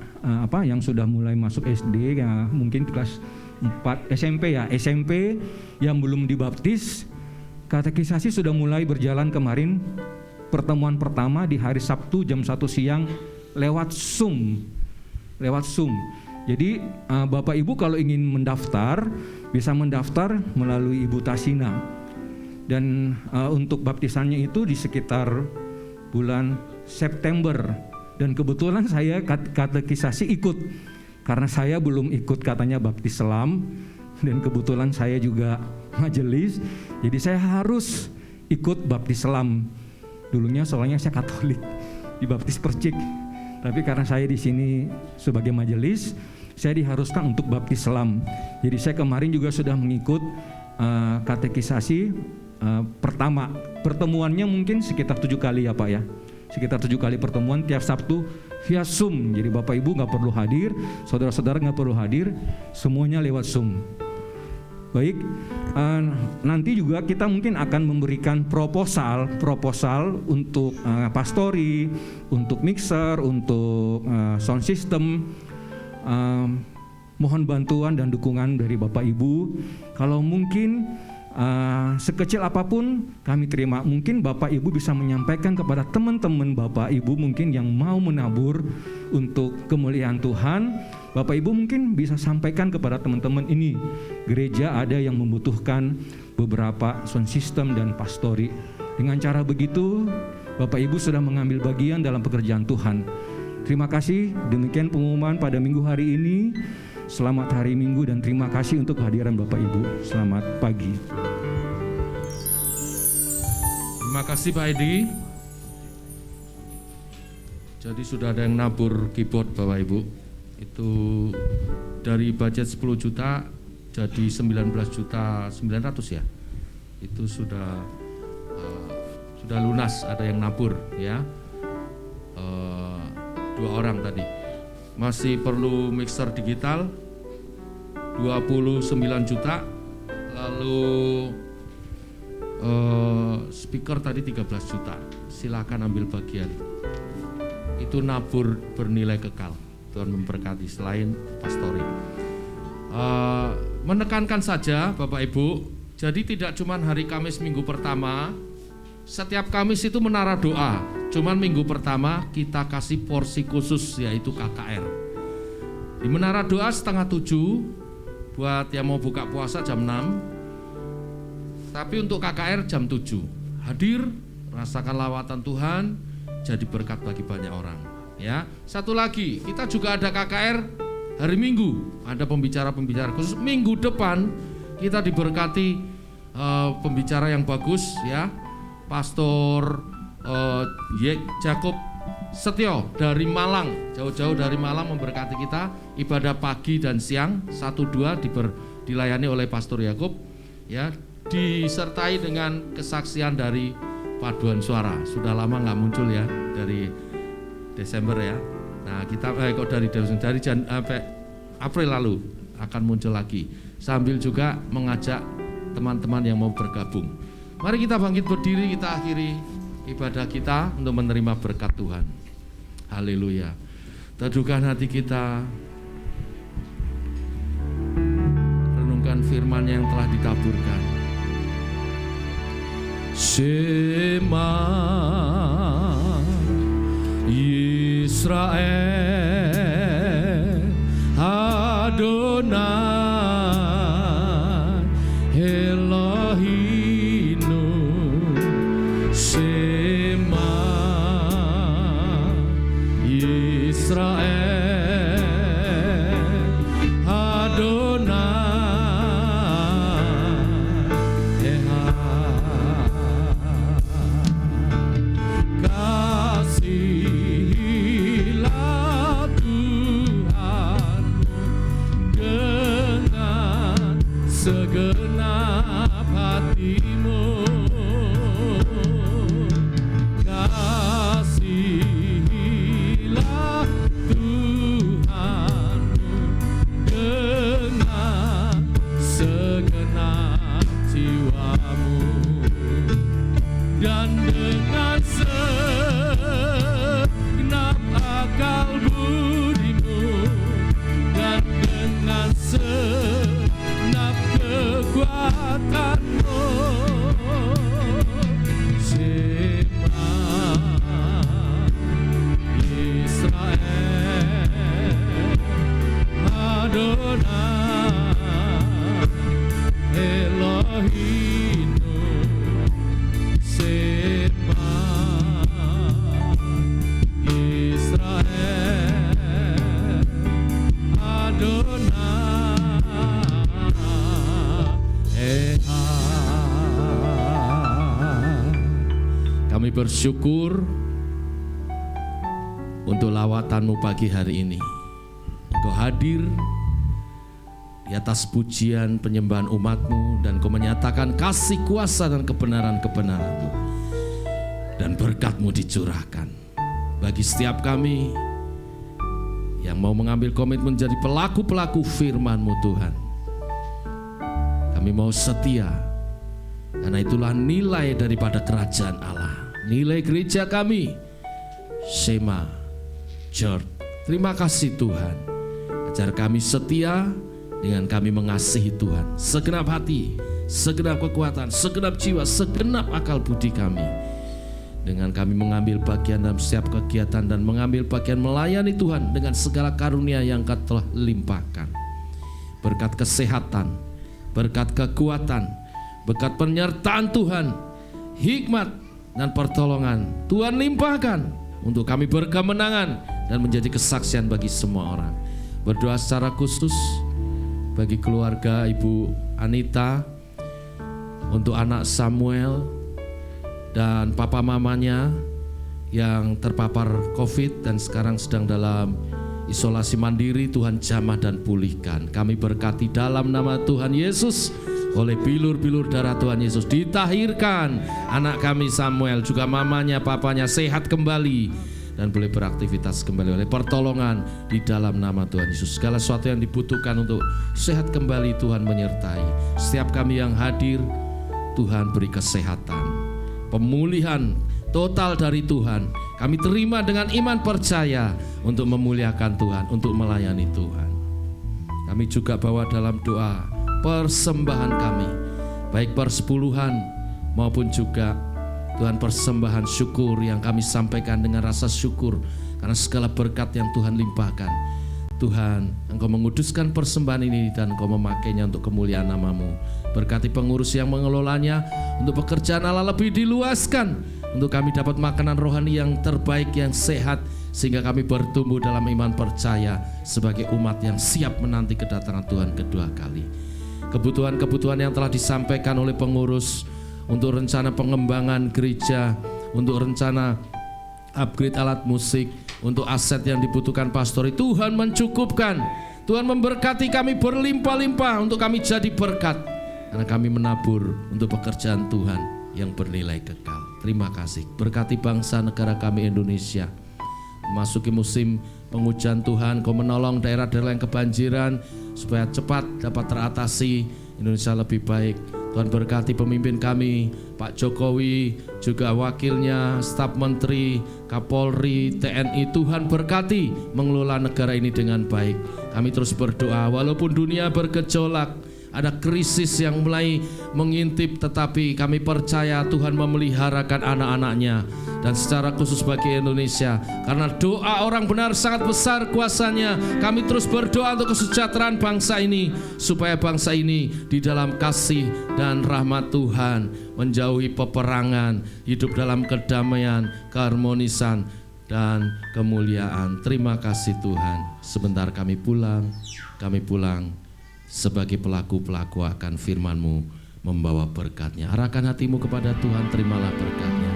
yang sudah mulai masuk SD ya, mungkin kelas 4 SMP yang belum dibaptis, katekisasi sudah mulai berjalan kemarin. Pertemuan pertama di hari Sabtu jam 1 siang lewat Zoom. lewat Zoom. Jadi Bapak Ibu kalau ingin mendaftar bisa mendaftar melalui Ibu Tasina. Dan untuk baptisannya itu di sekitar bulan September. Dan kebetulan saya katekisasi ikut karena saya belum ikut katanya baptis selam, dan kebetulan saya juga majelis, jadi saya harus ikut baptis selam. Dulunya soalnya saya Katolik, dibaptis percik. Tapi karena saya di sini sebagai majelis, saya diharuskan untuk baptis selam. Jadi saya kemarin juga sudah mengikut katekisasi pertama. Pertemuannya mungkin sekitar 7 kali ya Pak ya. Sekitar 7 kali pertemuan tiap Sabtu via Zoom. Jadi Bapak Ibu nggak perlu hadir, saudara-saudara nggak perlu hadir, semuanya lewat Zoom. Baik, nanti juga kita mungkin akan memberikan proposal untuk pastori, untuk mixer, untuk sound system. Mohon bantuan dan dukungan dari Bapak Ibu. Kalau mungkin sekecil apapun kami terima. Mungkin Bapak Ibu bisa menyampaikan kepada teman-teman Bapak Ibu mungkin yang mau menabur untuk kemuliaan Tuhan. Bapak Ibu mungkin bisa sampaikan kepada teman-teman ini, gereja ada yang membutuhkan beberapa sound system dan pastori. Dengan cara begitu Bapak Ibu sudah mengambil bagian dalam pekerjaan Tuhan. Terima kasih, demikian pengumuman pada minggu hari ini. Selamat hari Minggu dan terima kasih untuk kehadiran Bapak Ibu. Selamat pagi. Terima kasih Pak Edi. Jadi sudah ada yang nabur keyboard Bapak Ibu. Itu dari budget 10 juta jadi 19.900.000 ya. Itu sudah lunas, ada yang nabur ya. 2 orang tadi. Masih perlu mixer digital 29 juta, lalu speaker tadi 13 juta. Silakan ambil bagian. Itu nabur bernilai kekal. Tuhan memberkati selain pastori. Menekankan saja Bapak Ibu, jadi tidak cuma hari Kamis minggu pertama. Setiap Kamis itu menara doa. Cuman minggu pertama kita kasih porsi khusus yaitu KKR. Di menara doa 6:30 buat yang mau buka puasa jam 6. Tapi untuk KKR jam 7. Hadir, rasakan lawatan Tuhan, jadi berkat bagi banyak orang. Ya, satu lagi, kita juga ada KKR hari Minggu. Ada pembicara-pembicara khusus. Minggu depan kita diberkati pembicara yang bagus ya. Pastor Jacob Setio dari Malang, jauh-jauh dari Malang memberkati kita. Ibadah pagi dan siang 1-2 dilayani oleh Pastor Jacob ya, disertai dengan kesaksian dari paduan suara. Sudah lama nggak muncul ya, dari Desember ya. Nah kita kok dari April lalu akan muncul lagi, sambil juga mengajak teman-teman yang mau bergabung. Mari kita bangkit berdiri, kita akhiri ibadah kita untuk menerima berkat Tuhan. Haleluya. Teduhkan hati kita, renungkan firman yang telah ditaburkan. Shema Israel Adonai Elohinu Shema Israel Adonai kasihilah Tuhanmu dengan segenap hatimu, kasihilah Tuhanmu dengan segenap jiwamu, dan dengan segenap akal budimu, dan dengan segenap kekuatanmu. Adonai Elohinu Sema Israel Adonai Echad. Kami bersyukur untuk lawatanmu pagi hari ini. Engkau hadir di atas pujian penyembahan umatmu, dan Kau menyatakan kasih, kuasa, dan kebenaran-kebenaranmu, dan berkat-Mu dicurahkan bagi setiap kami yang mau mengambil komitmen menjadi pelaku-pelaku firman-Mu Tuhan. Kami mau setia, karena itulah nilai daripada kerajaan Allah. Nilai gereja kami Shema Church. Terima kasih Tuhan, ajar kami setia dengan kami mengasihi Tuhan segenap hati, segenap kekuatan, segenap jiwa, segenap akal budi kami. Dengan kami mengambil bagian dalam setiap kegiatan dan mengambil bagian melayani Tuhan dengan segala karunia yang Kau telah limpahkan. Berkat kesehatan, berkat kekuatan, berkat penyertaan Tuhan, hikmat dan pertolongan Tuhan limpahkan untuk kami berkemenangan dan menjadi kesaksian bagi semua orang. Berdoa secara khusus bagi keluarga Ibu Anita, untuk anak Samuel dan papa mamanya yang terpapar COVID dan sekarang sedang dalam isolasi mandiri. Tuhan jamah dan pulihkan. Kami berkati dalam nama Tuhan Yesus, oleh bilur-bilur darah Tuhan Yesus ditahirkan anak kami Samuel, juga mamanya, papanya sehat kembali dan boleh beraktivitas kembali oleh pertolongan di dalam nama Tuhan Yesus. Segala sesuatu yang dibutuhkan untuk sehat kembali Tuhan menyertai. Setiap kami yang hadir, Tuhan beri kesehatan, pemulihan total dari Tuhan. Kami terima dengan iman percaya untuk memuliakan Tuhan, untuk melayani Tuhan. Kami juga bawa dalam doa persembahan kami, baik persepuluhan maupun juga Tuhan persembahan syukur yang kami sampaikan dengan rasa syukur karena segala berkat yang Tuhan limpahkan. Tuhan, Engkau menguduskan persembahan ini dan Engkau memakainya untuk kemuliaan nama-Mu. Berkati pengurus yang mengelolanya, untuk pekerjaan Allah lebih diluaskan, untuk kami dapat makanan rohani yang terbaik, yang sehat, sehingga kami bertumbuh dalam iman percaya sebagai umat yang siap menanti kedatangan Tuhan kedua kali. Kebutuhan-kebutuhan yang telah disampaikan oleh pengurus untuk rencana pengembangan gereja, untuk rencana upgrade alat musik, untuk aset yang dibutuhkan pastori, Tuhan mencukupkan. Tuhan memberkati kami berlimpah-limpah untuk kami jadi berkat, karena kami menabur untuk pekerjaan Tuhan yang bernilai kekal. Terima kasih. Berkati bangsa negara kami Indonesia, memasuki musim penghujan Tuhan, Kau menolong daerah-daerah yang kebanjiran supaya cepat dapat teratasi, Indonesia lebih baik. Tuhan berkati pemimpin kami, Pak Jokowi, juga wakilnya, staf menteri, Kapolri, TNI. Tuhan berkati mengelola negara ini dengan baik. Kami terus berdoa, walaupun dunia bergejolak, ada krisis yang mulai mengintip, tetapi kami percaya Tuhan memeliharakan anak-anaknya, dan secara khusus bagi Indonesia, karena doa orang benar sangat besar kuasanya. Kami terus berdoa untuk kesejahteraan bangsa ini, supaya bangsa ini di dalam kasih dan rahmat Tuhan, menjauhi peperangan, hidup dalam kedamaian, keharmonisan, dan kemuliaan. Terima kasih Tuhan. Sebentar kami pulang sebagai pelaku-pelaku akan firman-Mu, membawa berkat-Nya. Arahkan hatimu kepada Tuhan, terimalah berkat-Nya.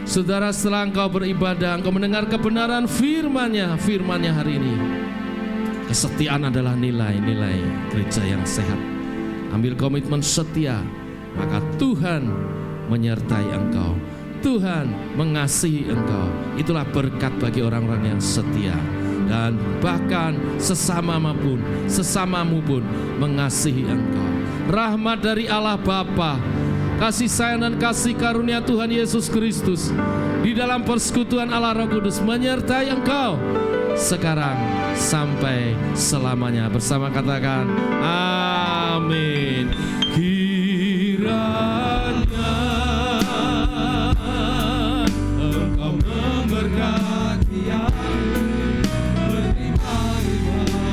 Saudara, setelah engkau beribadah, engkau mendengar kebenaran firman-Nya hari ini. Kesetiaan adalah nilai-nilai gereja yang sehat. Ambil komitmen setia, maka Tuhan menyertai engkau. Tuhan mengasihi engkau. Itulah berkat bagi orang-orang yang setia. Dan bahkan sesamamu pun mengasihi engkau. Rahmat dari Allah Bapa, kasih sayang dan kasih karunia Tuhan Yesus Kristus di dalam persekutuan Allah Roh Kudus menyertai engkau sekarang sampai selamanya. Bersama katakan amin. Kiranya engkau memberkati aku berlimpah-limpah.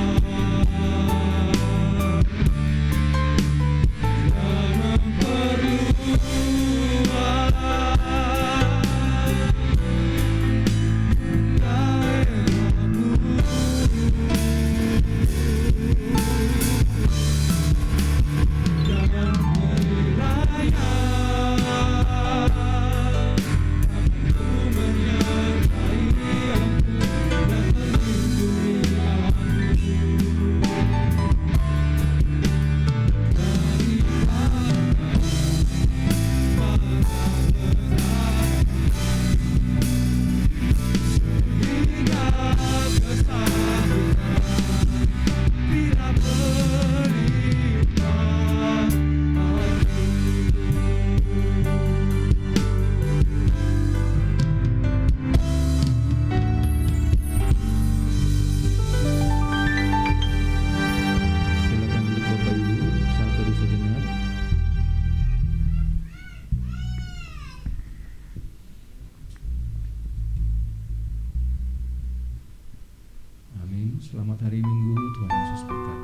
Selamat hari Minggu, Tuhan Yesus berkati.